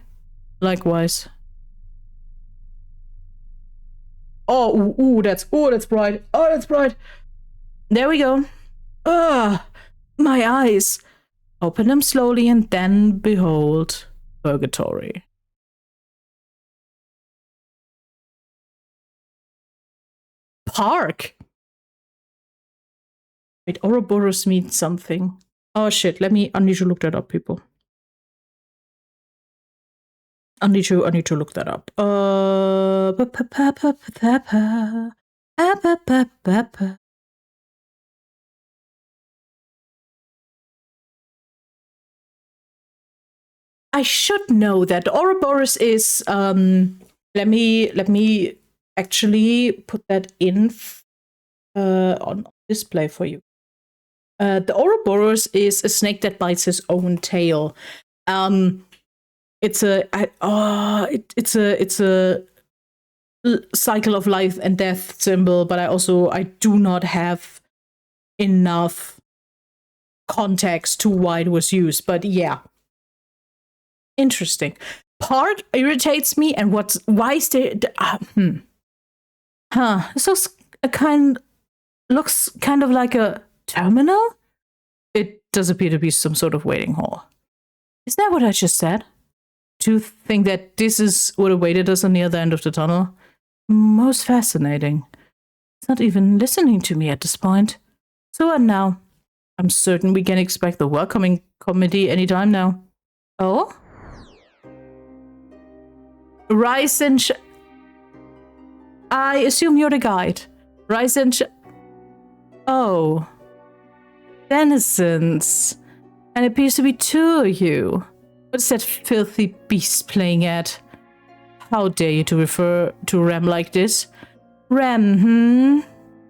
Likewise. That's bright. Oh, that's bright. There we go. My eyes. Open them slowly and then behold Purgatory. Park? Wait, Ouroboros means something. Oh shit, I need to look that up, people. I need to look that up. I should know that Ouroboros is let me actually put that in on display for you. The Ouroboros is a snake that bites his own tail. It's a cycle of life and death symbol, but I do not have enough context to why it was used. But yeah, interesting. Part irritates me, and why is there? So looks kind of like a terminal. It does appear to be some sort of waiting hall. Isn't that what I just said? To think that this is what awaited us on the other end of the tunnel? Most fascinating. It's not even listening to me at this point. So what now? I'm certain we can expect the welcoming committee anytime now. Oh? Rise and I assume you're the guide. Rise and Oh. Denizens. And it appears to be two of you. What's that filthy beast playing at? How dare you to refer to Rem like this? Rem,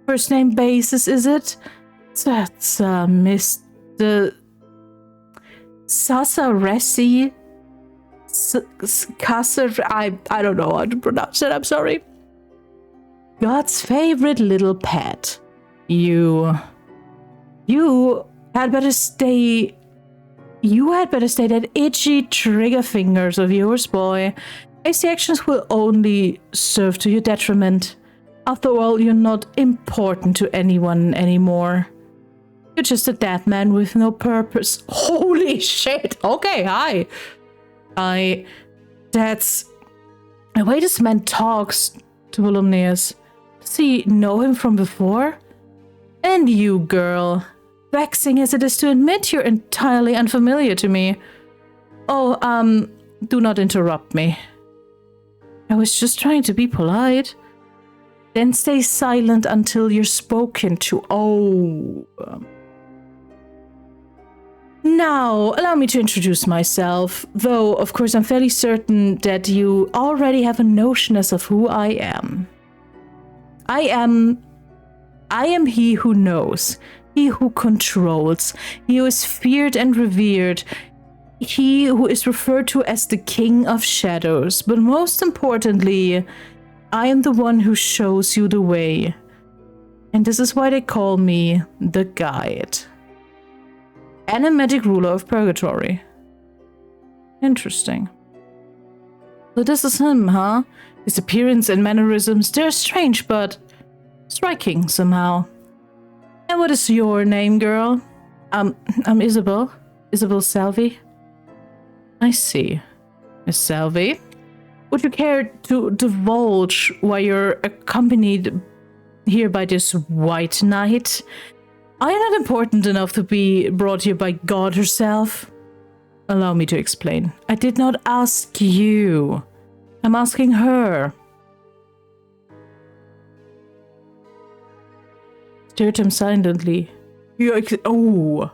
First name basis, is it? That's Mr. Sasaresi? I don't know how to pronounce it, I'm sorry. God's favorite little pet. You had better stay. You had better stay that itchy trigger fingers of yours, boy. Hasty actions will only serve to your detriment. After all, you're not important to anyone anymore. You're just a dead man with no purpose. Holy shit! Okay, hi. That's the way this man talks to Volumnius. Does he know him from before? And you, girl. Vexing as it is to admit, you're entirely unfamiliar to me. Oh, do not interrupt me. I was just trying to be polite. Then stay silent until you're spoken to. Oh. Now, allow me to introduce myself, though, of course, I'm fairly certain that you already have a notion as of who I am. I am he who knows, he who controls, he who is feared and revered, he who is referred to as the King of Shadows, but most importantly, I am the one who shows you the way. And this is why they call me the Guide. Animatic ruler of Purgatory. Interesting. So this is him, huh? His appearance and mannerisms, they're strange, but striking somehow. And what is your name, girl? I'm Isabel. Isabel Salvi. I see. Miss Salvi. Would you care to divulge why you're accompanied here by this white knight? Are you not important enough to be brought here by God herself? Allow me to explain. I did not ask you. I'm asking her. Stared him silently. Oh,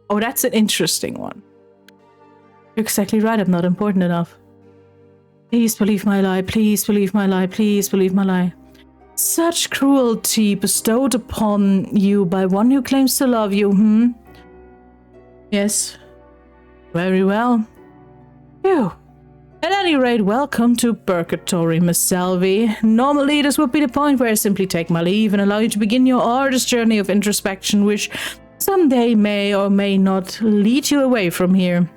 that's an interesting one. You're exactly right. I'm not important enough. Please believe my lie. Please believe my lie. Please believe my lie. Such cruelty bestowed upon you by one who claims to love you, Yes. Very well. Phew. At any rate, welcome to Purgatory, Miss Salvi. Normally, this would be the point where I simply take my leave and allow you to begin your arduous journey of introspection, which someday may or may not lead you away from here.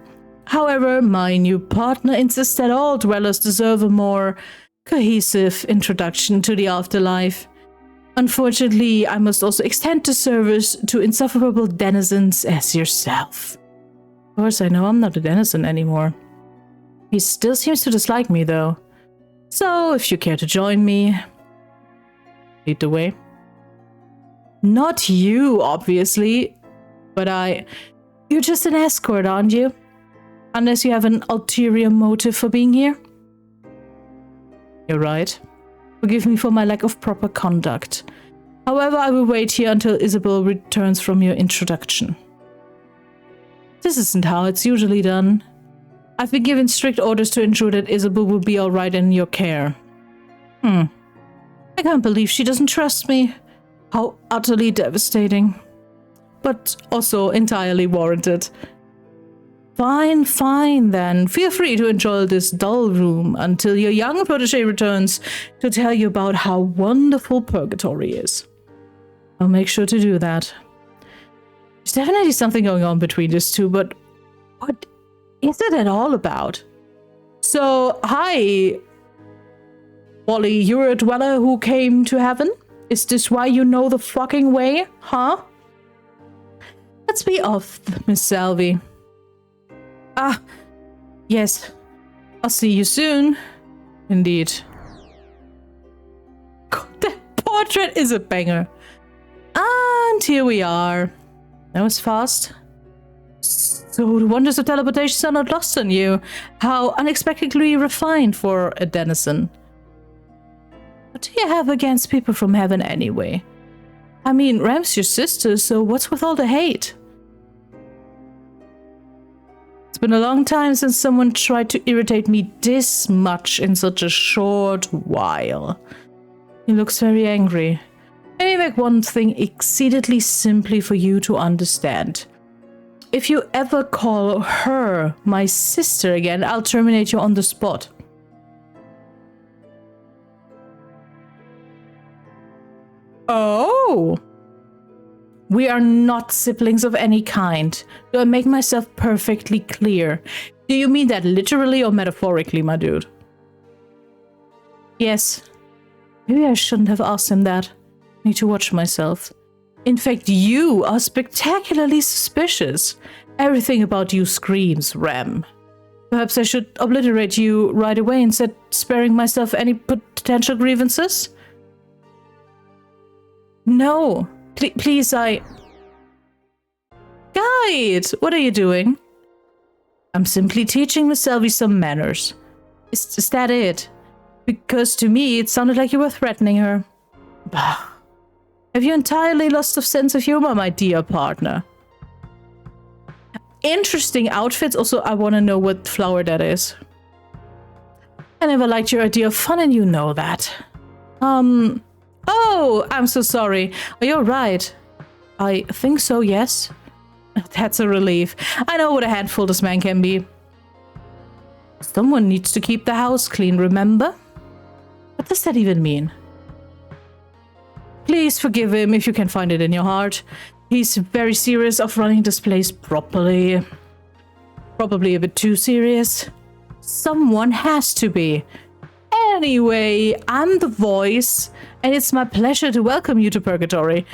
However, my new partner insists that all dwellers deserve a more cohesive introduction to the afterlife. Unfortunately, I must also extend the service to insufferable denizens as yourself. Of course, I know I'm not a denizen anymore. He still seems to dislike me, though. So, if you care to join me, lead the way. Not you, obviously, but You're just an escort, aren't you? Unless you have an ulterior motive for being here? You're right. Forgive me for my lack of proper conduct. However, I will wait here until Isabel returns from your introduction. This isn't how it's usually done. I've been given strict orders to ensure that Isabel will be alright in your care. I can't believe she doesn't trust me. How utterly devastating. But also entirely warranted. Fine then. Feel free to enjoy this dull room until your young protege returns to tell you about how wonderful Purgatory is. I'll make sure to do that. There's definitely something going on between these two, but what is it at all about? So, hi, Wally, you're a dweller who came to heaven? Is this why you know the fucking way, huh? Let's be off, Miss Salvi. Ah, yes. I'll see you soon. Indeed. God, that portrait is a banger. And here we are. That was fast. So the wonders of teleportation are not lost on you. How unexpectedly refined for a denizen. What do you have against people from heaven anyway? I mean, Ram's your sister, so what's with all the hate? It's been a long time since someone tried to irritate me this much in such a short while. He looks very angry. Let me make one thing exceedingly simply for you to understand. If you ever call her my sister again, I'll terminate you on the spot. Oh! We are not siblings of any kind. Do I make myself perfectly clear? Do you mean that literally or metaphorically, my dude? Yes. Maybe I shouldn't have asked him that. I need to watch myself. In fact, you are spectacularly suspicious. Everything about you screams Ram. Perhaps I should obliterate you right away instead, sparing myself any potential grievances? No. Please, Guide! What are you doing? I'm simply teaching Miss Selby some manners. Is that it? Because to me, it sounded like you were threatening her. Bah. Have you entirely lost a sense of humor, my dear partner? Interesting outfits. Also, I want to know what flower that is. I never liked your idea of fun, and you know that. Oh, I'm so sorry. Oh, you're right. I think so, yes. That's a relief. I know what a handful this man can be. Someone needs to keep the house clean, remember? What does that even mean? Please forgive him if you can find it in your heart. He's very serious of running this place properly. Probably a bit too serious. Someone has to be. Anyway, I'm the voice, and it's my pleasure to welcome you to Purgatory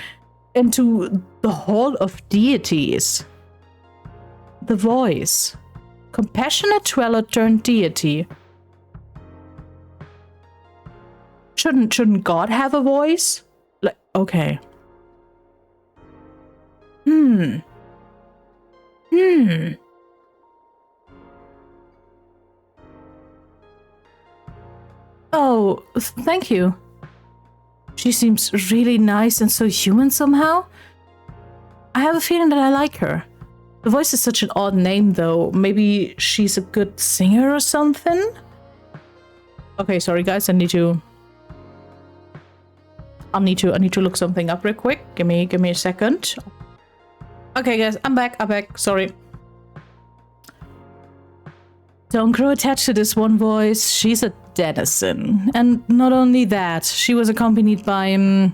and to the Hall of Deities. The voice. Compassionate dweller turned deity. Shouldn't God have a voice? Like, okay. Oh, thank you. She seems really nice and so human somehow. I have a feeling that I like her. The voice is such an odd name though. Maybe she's a good singer or something? Okay, sorry guys, I need to look something up real quick. Give me a second. Okay guys, I'm back, sorry. Don't grow attached to this one voice. She's a denizen. And not only that, she was accompanied by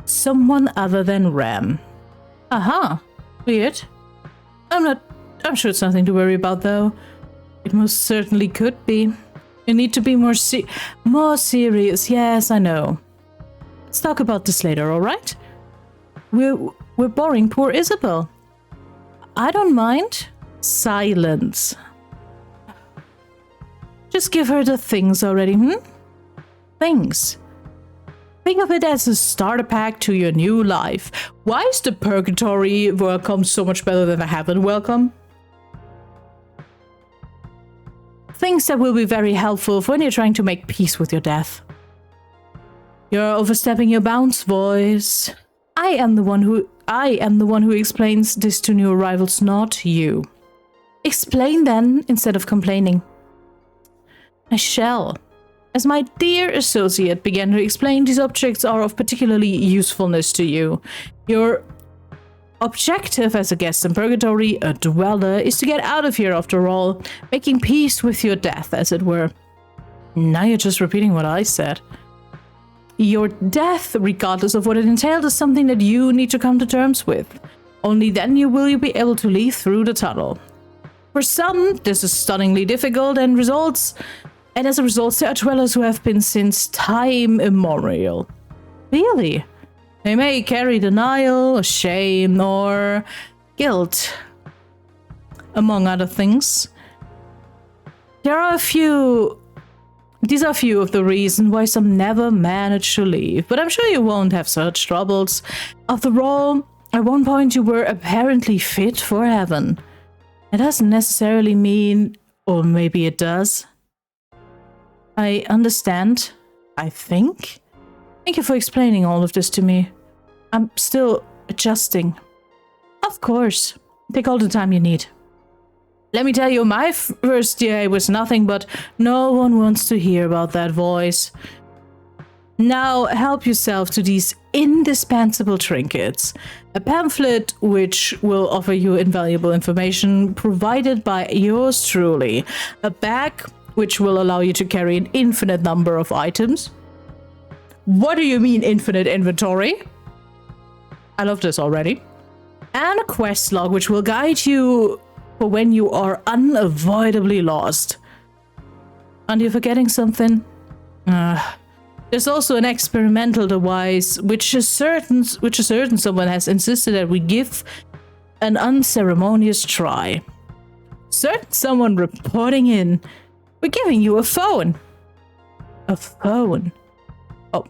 someone other than Ram. Aha. Weird. I'm sure it's nothing to worry about though. It most certainly could be. You need to be more serious. Yes, I know. Let's talk about this later, alright? We're boring poor Isabel. I don't mind. Silence. Just give her the things already, Things. Think of it as a starter pack to your new life. Why is the Purgatory welcome so much better than the Heaven welcome? Things that will be very helpful for when you're trying to make peace with your death. You're overstepping your bounds, voice. I am the one who explains this to new arrivals, not you. Explain then, instead of complaining. I shall. As my dear associate began to explain, these objects are of particularly usefulness to you. Your objective as a guest in Purgatory, a dweller, is to get out of here after all, making peace with your death, as it were. Now you're just repeating what I said. Your death, regardless of what it entailed, is something that you need to come to terms with. Only then will you be able to leave through the tunnel. For some, this is stunningly difficult and as a result, there are dwellers who have been since time immemorial. Really? They may carry denial, shame, or guilt, among other things. There are a few... These are a few of the reasons why some never manage to leave, but I'm sure you won't have such troubles. After all, at one point you were apparently fit for heaven. It doesn't necessarily mean, or maybe it does. I understand, I think. Thank you for explaining all of this to me. I'm still adjusting. Of course, take all the time you need. Let me tell you, my first year was nothing but no one wants to hear about that voice. Now help yourself to these indispensable trinkets. A pamphlet which will offer you invaluable information provided by yours truly. A bag which will allow you to carry an infinite number of items. What do you mean infinite inventory? I love this already. And a quest log which will guide you for when you are unavoidably lost. Aren't you forgetting something? There's also an experimental device which a certain someone has insisted that we give an unceremonious try. Certain someone reporting in. We're giving you a phone. A phone. Oh.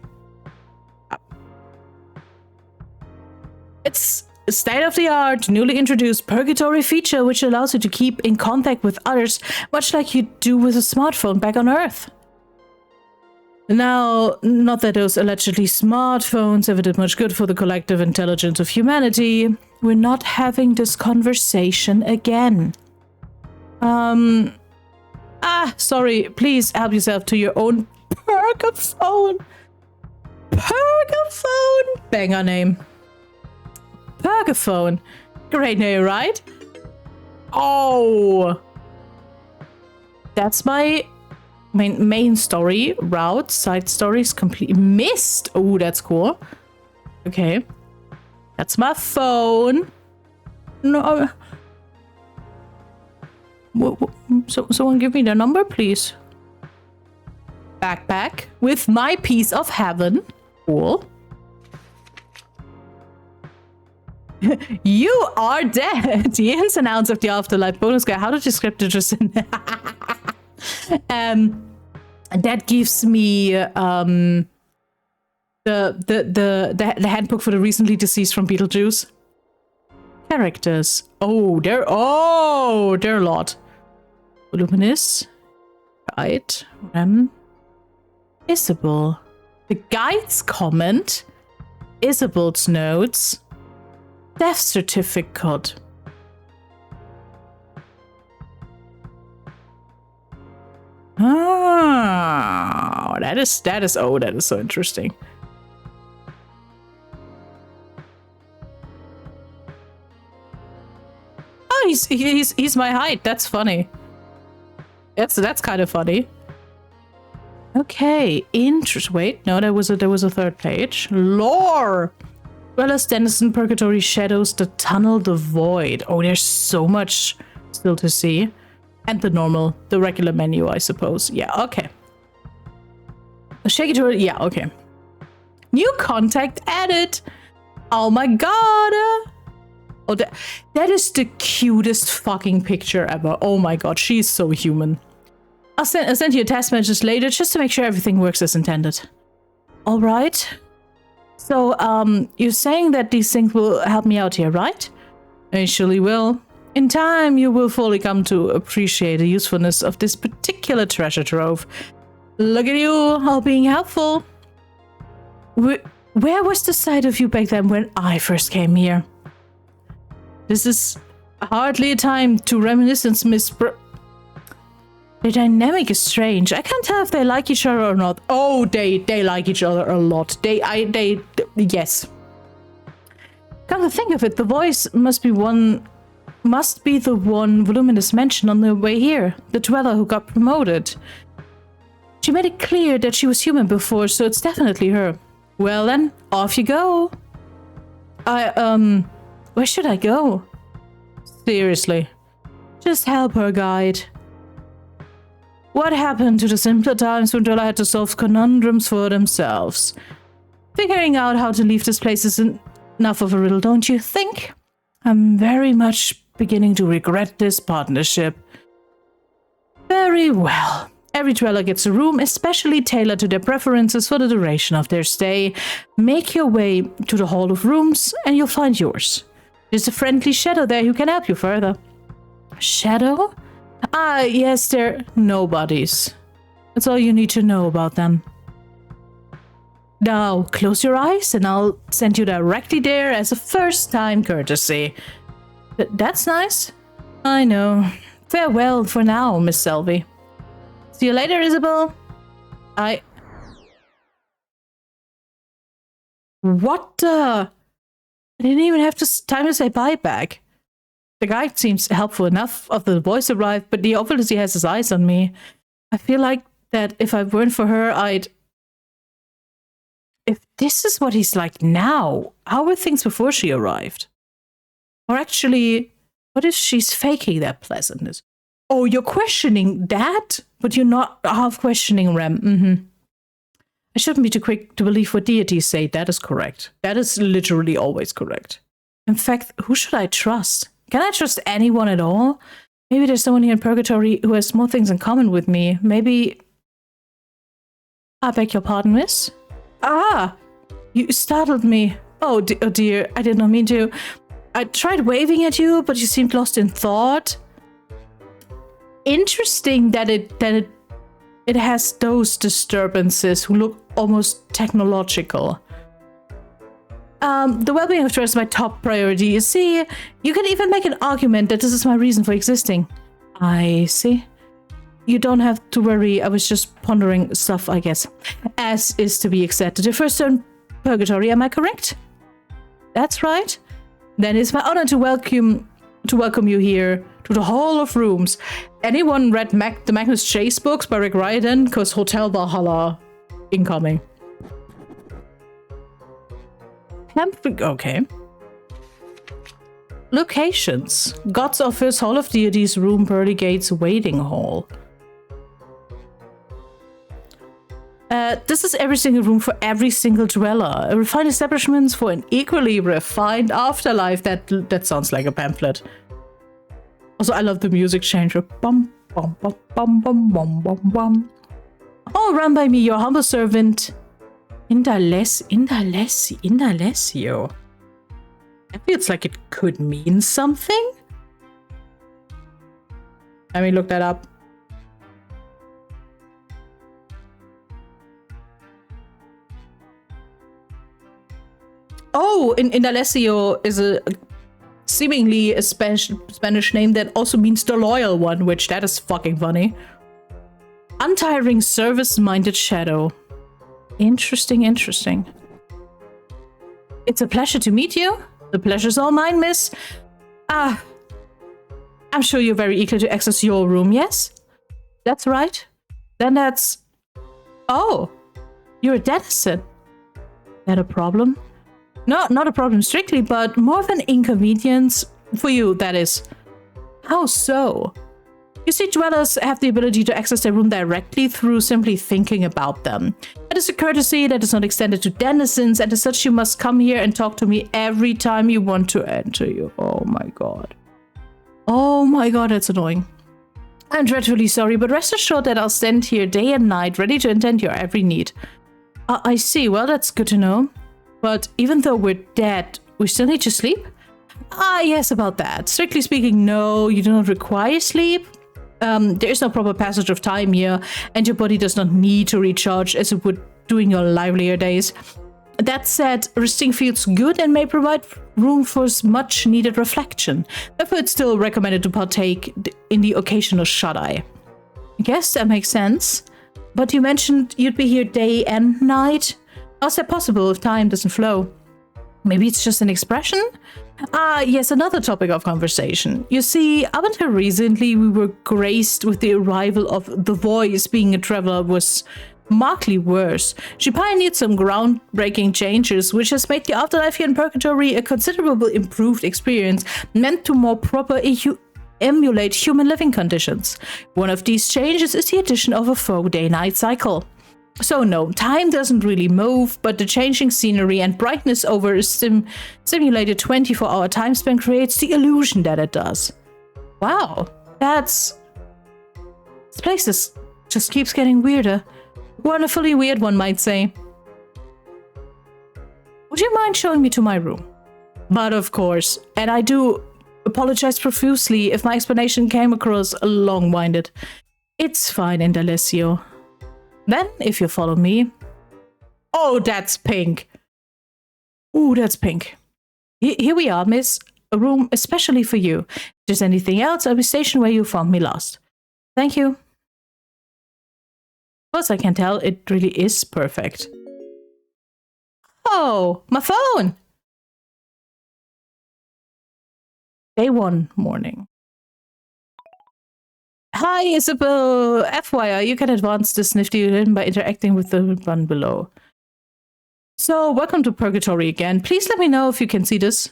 It's a state-of-the-art, newly introduced Purgatory feature which allows you to keep in contact with others, much like you do with a smartphone back on Earth. Now, not that those allegedly smartphones ever did much good for the collective intelligence of humanity. We're not having this conversation again. Sorry, please help yourself to your own Purgaphone. Purgaphone? Banger name. Purgaphone. Great name, right? Oh. That's my main story route. Side stories complete. Missed. Oh, that's cool. Okay. That's my phone. No. Someone give me the number, please. Backpack with my piece of heaven. Cool. You are dead. The ins and outs of the afterlife bonus guide. How to describe the just that gives me the handbook for the recently deceased from Beetlejuice. Characters. Oh, there are a lot. Voluminous. Guide. Isabel. The guide's comment. Isabel's notes. Death certificate. Oh, that is so interesting. Oh, he's my height. That's funny. That's kind of funny. Okay, wait, no, there was a third page. Lore. Dwellers Dennison Purgatory shadows the tunnel, the void. Oh, there's so much still to see. And the regular menu, I suppose. Yeah, okay. The shaky door, yeah, okay. New contact added. Oh my god. Oh, that is the cutest fucking picture ever. Oh my god, she's so human. I'll send you a test message later just to make sure everything works as intended. All right. So, you're saying that these things will help me out here, right? They surely will. In time, you will fully come to appreciate the usefulness of this particular treasure trove. Look at you, all being helpful. Where was the sight of you back then when I first came here? This is hardly a time to reminiscence, Miss The dynamic is strange. I can't tell if they like each other or not. Oh, they like each other a lot. Yes. Come to think of it, the voice must be the one Voluminous mentioned on the way here. The dweller who got promoted. She made it clear that she was human before, so it's definitely her. Well then, off you go. Where should I go? Seriously. Just help her, guide. What happened to the simpler times when Dwella had to solve conundrums for themselves? Figuring out how to leave this place is enough of a riddle, don't you think? I'm very much beginning to regret this partnership. Very well. Every dweller gets a room especially tailored to their preferences for the duration of their stay. Make your way to the Hall of Rooms and you'll find yours. There's a friendly shadow there who can help you further. Shadow? Ah, yes, they're nobodies. That's all you need to know about them. Now, close your eyes and I'll send you directly there as a first-time courtesy. That's nice. I know. Farewell for now, Miss Selby. See you later, Isabel. What the? I didn't even have time to say bye back. The guy seems helpful enough after the voice arrived, but he obviously has his eyes on me. I feel like that if I weren't for her, If this is what he's like now, how were things before she arrived? Or actually, what if she's faking that pleasantness? Oh, you're questioning that? But you're not half questioning Rem. I shouldn't be too quick to believe what deities say. That is correct. That is literally always correct. In fact, who should I trust? Can I trust anyone at all? Maybe there's someone here in Purgatory who has more things in common with me. Maybe... I beg your pardon, miss? Ah! You startled me. Oh dear, I did not mean to. I tried waving at you, but you seemed lost in thought. Interesting that it has those disturbances who look almost technological. The well-being of Trevor is my top priority. You see, you can even make an argument that this is my reason for existing. I see. You don't have to worry. I was just pondering stuff, I guess. As is to be expected. The first in Purgatory, am I correct? That's right. Then it's my honor to welcome you here to the Hall of Rooms. Anyone read the Magnus Chase books by Rick Riordan? Because Hotel Valhalla incoming. Okay. Locations. God's Office, Hall of Deities, Room, Pearly Gates, Waiting Hall. This is every single room for every single dweller. Refined establishments for an equally refined afterlife. That sounds like a pamphlet. Also, I love the music changer. Bum, bum, bum, bum, bum, bum, bum, bum. Oh, run by me, your humble servant. Indalesio. That feels like it could mean something. Let me look that up. Oh, Indalesio is seemingly a Spanish name that also means the loyal one, which that is fucking funny. Untiring, service-minded shadow. Interesting. It's a pleasure to meet you. The pleasure's all mine, miss. I'm sure you're very eager to access your room, yes? That's right. Then that's... Oh, you're a denizen. That a problem? No, not a problem strictly, but more of an inconvenience for you, that is. How so? You see, dwellers have the ability to access their room directly through simply thinking about them. That is a courtesy that is not extended to denizens, and as such you must come here and talk to me every time you want to enter you. Oh my god. Oh my god, that's annoying. I'm dreadfully sorry, but rest assured that I'll stand here day and night, ready to attend your every need. I see, well that's good to know. But even though we're dead, we still need to sleep? Ah, yes, about that. Strictly speaking, no, you do not require sleep. There is no proper passage of time here, and your body does not need to recharge as it would during your livelier days. That said, resting feels good and may provide room for much needed reflection. Therefore, it's still recommended to partake in the occasional shut-eye. I guess that makes sense. But you mentioned you'd be here day and night? How's that possible if time doesn't flow? Maybe it's just an expression? Ah, yes, another topic of conversation. You see, up until recently, we were graced with the arrival of the voice. Being a traveler was markedly worse. She pioneered some groundbreaking changes, which has made the afterlife here in Purgatory a considerably improved experience, meant to more properly emulate human living conditions. One of these changes is the addition of a 4-day-night cycle. So no, time doesn't really move, but the changing scenery and brightness over a simulated 24-hour time span creates the illusion that it does. Wow, that's This place just keeps getting weirder. Wonderfully weird, one might say. Would you mind showing me to my room? But of course, and I do apologize profusely if my explanation came across long-winded. It's fine, Indalecio. Then, if you follow me... Oh, that's pink. Ooh, that's pink. Here we are, miss. A room especially for you. If there's anything else, I'll be stationed where you found me last. Thank you. As I can tell, it really is perfect. Oh, my phone! Day 1 morning. Hi, Isabel. FYI, you can advance this nifty hidden by interacting with the button below. So, welcome to Purgatory again. Please let me know if you can see this.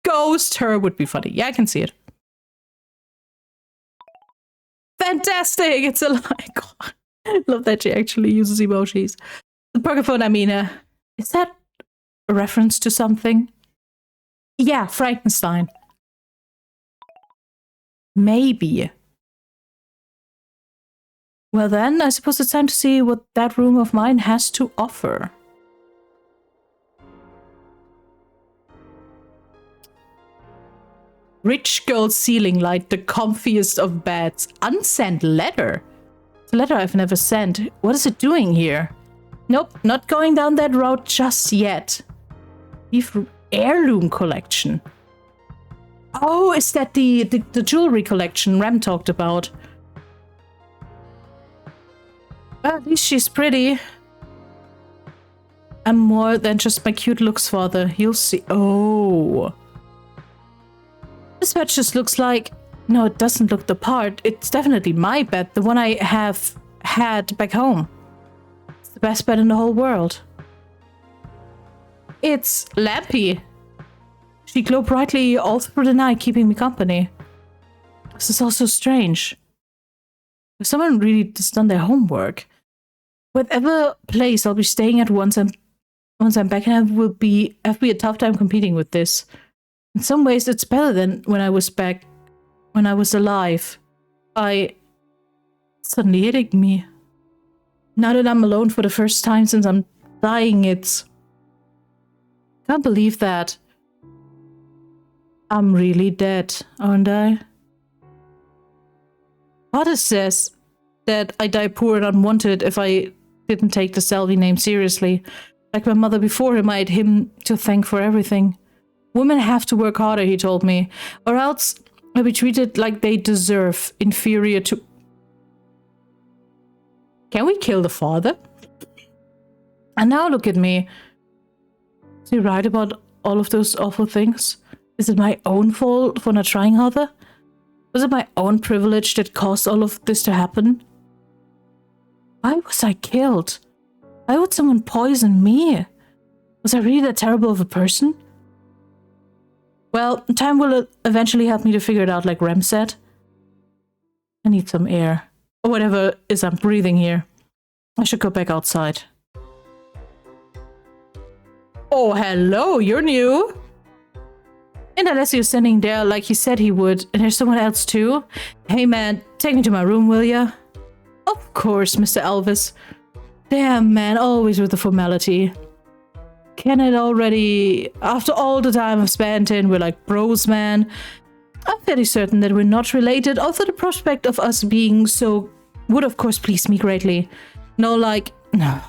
Ghost her would be funny. Yeah, I can see it. Fantastic! It's a lie. God. I love that she actually uses emojis. The Purgaphone, I mean, is that a reference to something? Yeah, Frankenstein. Maybe. Well then, I suppose it's time to see what that room of mine has to offer. Rich gold ceiling light, the comfiest of beds. Unsent letter. It's a letter I've never sent. What is it doing here? Nope, not going down that road just yet. Heirloom collection. Oh, is that the jewelry collection Rem talked about? Well, at least she's pretty. I'm more than just my cute looks, father. You'll see. Oh. This bed just looks like... No, it doesn't look the part. It's definitely my bed, the one I have had back home. It's the best bed in the whole world. It's Lappy. She glow brightly all through the night, keeping me company. This is also strange. If someone really has done their homework, whatever place I'll be staying at once I'm back, and I will have a tough time competing with this. In some ways, it's better than when I was back, when I was alive. Suddenly hitting me. Now that I'm alone for the first time since I'm dying, can't believe that. I'm really dead, aren't I? Father says that I die poor and unwanted if I didn't take the Selby name seriously. Like my mother before him, I had him to thank for everything. Women have to work harder, he told me, or else I'll be treated like they deserve, inferior to... Can we kill the father? And now look at me. Is he right about all of those awful things? Is it my own fault for not trying harder? Was it my own privilege that caused all of this to happen? Why was I killed? Why would someone poison me? Was I really that terrible of a person? Well, time will eventually help me to figure it out, like Rem said. I need some air. Or whatever is I'm breathing here. I should go back outside. Oh, hello, you're new. And Alessio is standing there like he said he would. And there's someone else too. Hey man, take me to my room, will ya? Of course, Mr. Elvis. Damn man, always with the formality. Can it already... After all the time I've spent in, we're like bros, man. I'm fairly certain that we're not related, although the prospect of us being so would of course please me greatly. No, like... No.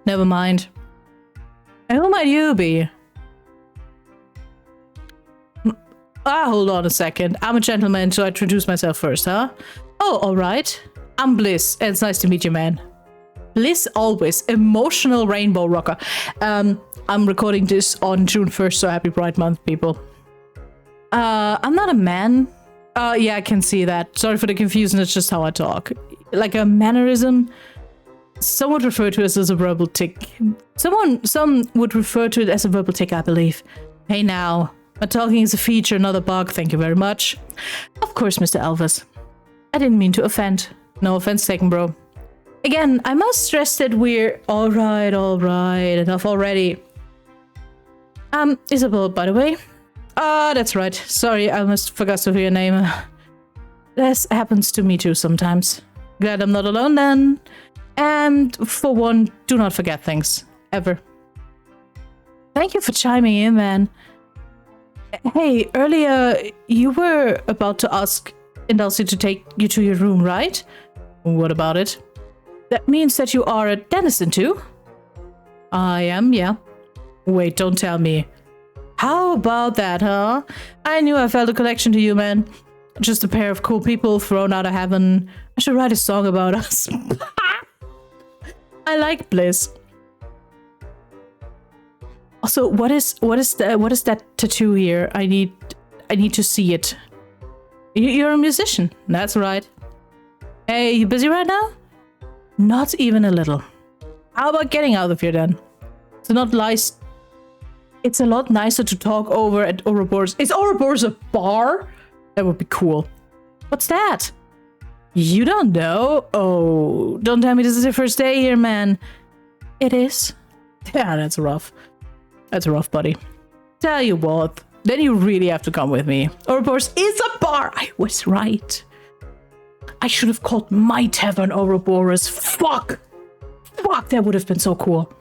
Never mind. And who might you be? Hold on a second. I'm a gentleman, so I introduce myself first, huh? Oh, alright. I'm Bliss, and it's nice to meet you, man. Bliss always. Emotional rainbow rocker. I'm recording this on June 1st, so happy Pride Month, people. I'm not a man. Yeah, I can see that. Sorry for the confusion, it's just how I talk. Like a mannerism. Some would refer to it as a verbal tick. Some would refer to it as a verbal tick, I believe. Hey now. My talking is a feature, not a bug, thank you very much. Of course, Mr. Elvis. I didn't mean to offend. No offense taken, bro. Again, I must stress that we're... Alright, enough already. Isabel, by the way. Ah, that's right. Sorry, I almost forgot to hear your name. This happens to me too sometimes. Glad I'm not alone then. And for one, do not forget things. Ever. Thank you for chiming in, man. Hey, earlier you were about to ask Indulcy to take you to your room, right? What about it? That means that you are a Denizen too? I am, yeah. Wait, don't tell me. How about that, huh? I knew I felt a connection to you, man. Just a pair of cool people thrown out of heaven. I should write a song about us. I like Bliss. Also, what is that tattoo here? I need to see it. You're a musician. That's right. Hey, you busy right now? Not even a little. How about getting out of here then? It's a lot nicer to talk over at Ouroboros. Is Ouroboros a bar? That would be cool. What's that? You don't know? Oh, don't tell me this is your first day here, man. It is? Yeah, that's rough. That's rough, buddy. Tell you what, then you really have to come with me. Ouroboros is a bar! I was right. I should have called my tavern Ouroboros. Fuck! Fuck, that would have been so cool.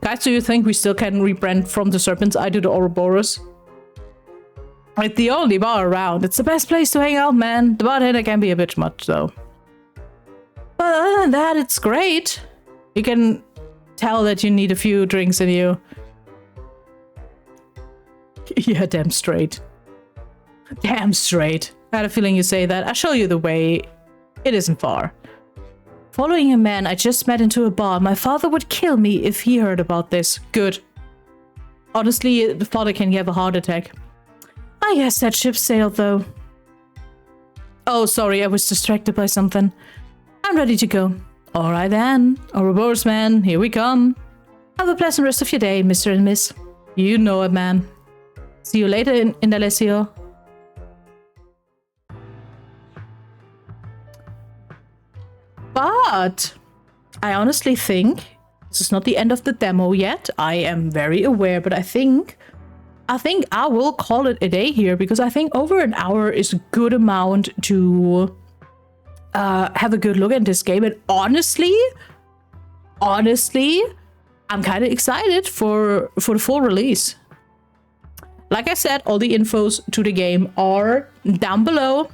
Guys, do you think we still can rebrand from the Serpent's Eye to the Ouroboros? It's the only bar around. It's the best place to hang out, man. The bartender can be a bit much, though. But other than that, it's great. You can tell that you need a few drinks in you. Yeah, damn straight. Damn straight. I had a feeling you say that. I'll show you the way. It isn't far. Following a man I just met into a bar. My father would kill me if he heard about this. Good. Honestly, the father can have a heart attack. I guess that ship sailed, though. Oh, sorry, I was distracted by something. I'm ready to go. Alright then. Ouroboros, man, here we come. Have a pleasant rest of your day, Mr. and Miss. You know it, man. See you later, Indalecio. But I honestly think this is not the end of the demo yet. I am very aware, but I think I will call it a day here because I think over an hour is a good amount to have a good look at this game. And honestly, I'm kind of excited for the full release. Like I said, all the infos to the game are down below.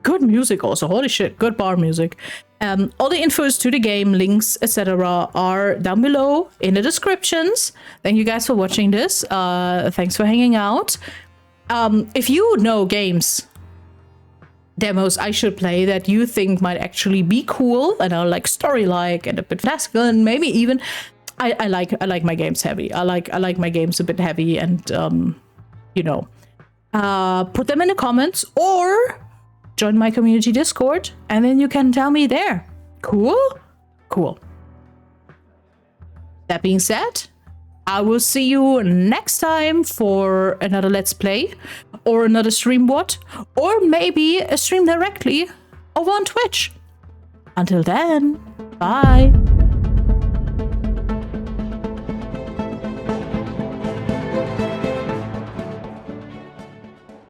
Good music also, holy shit, good bar music. All the infos to the game, links, etc. are down below in the descriptions. Thank you guys for watching this. Thanks for hanging out. If you know games, demos I should play that you think might actually be cool and are like story-like and a bit fantastical and maybe even I like my games heavy. I like my games a bit heavy and you know, put them in the comments or join my community Discord, and then you can tell me there. Cool? Cool. That being said, I will see you next time for another Let's Play, or another stream what, or maybe a stream directly over on Twitch. Until then, bye.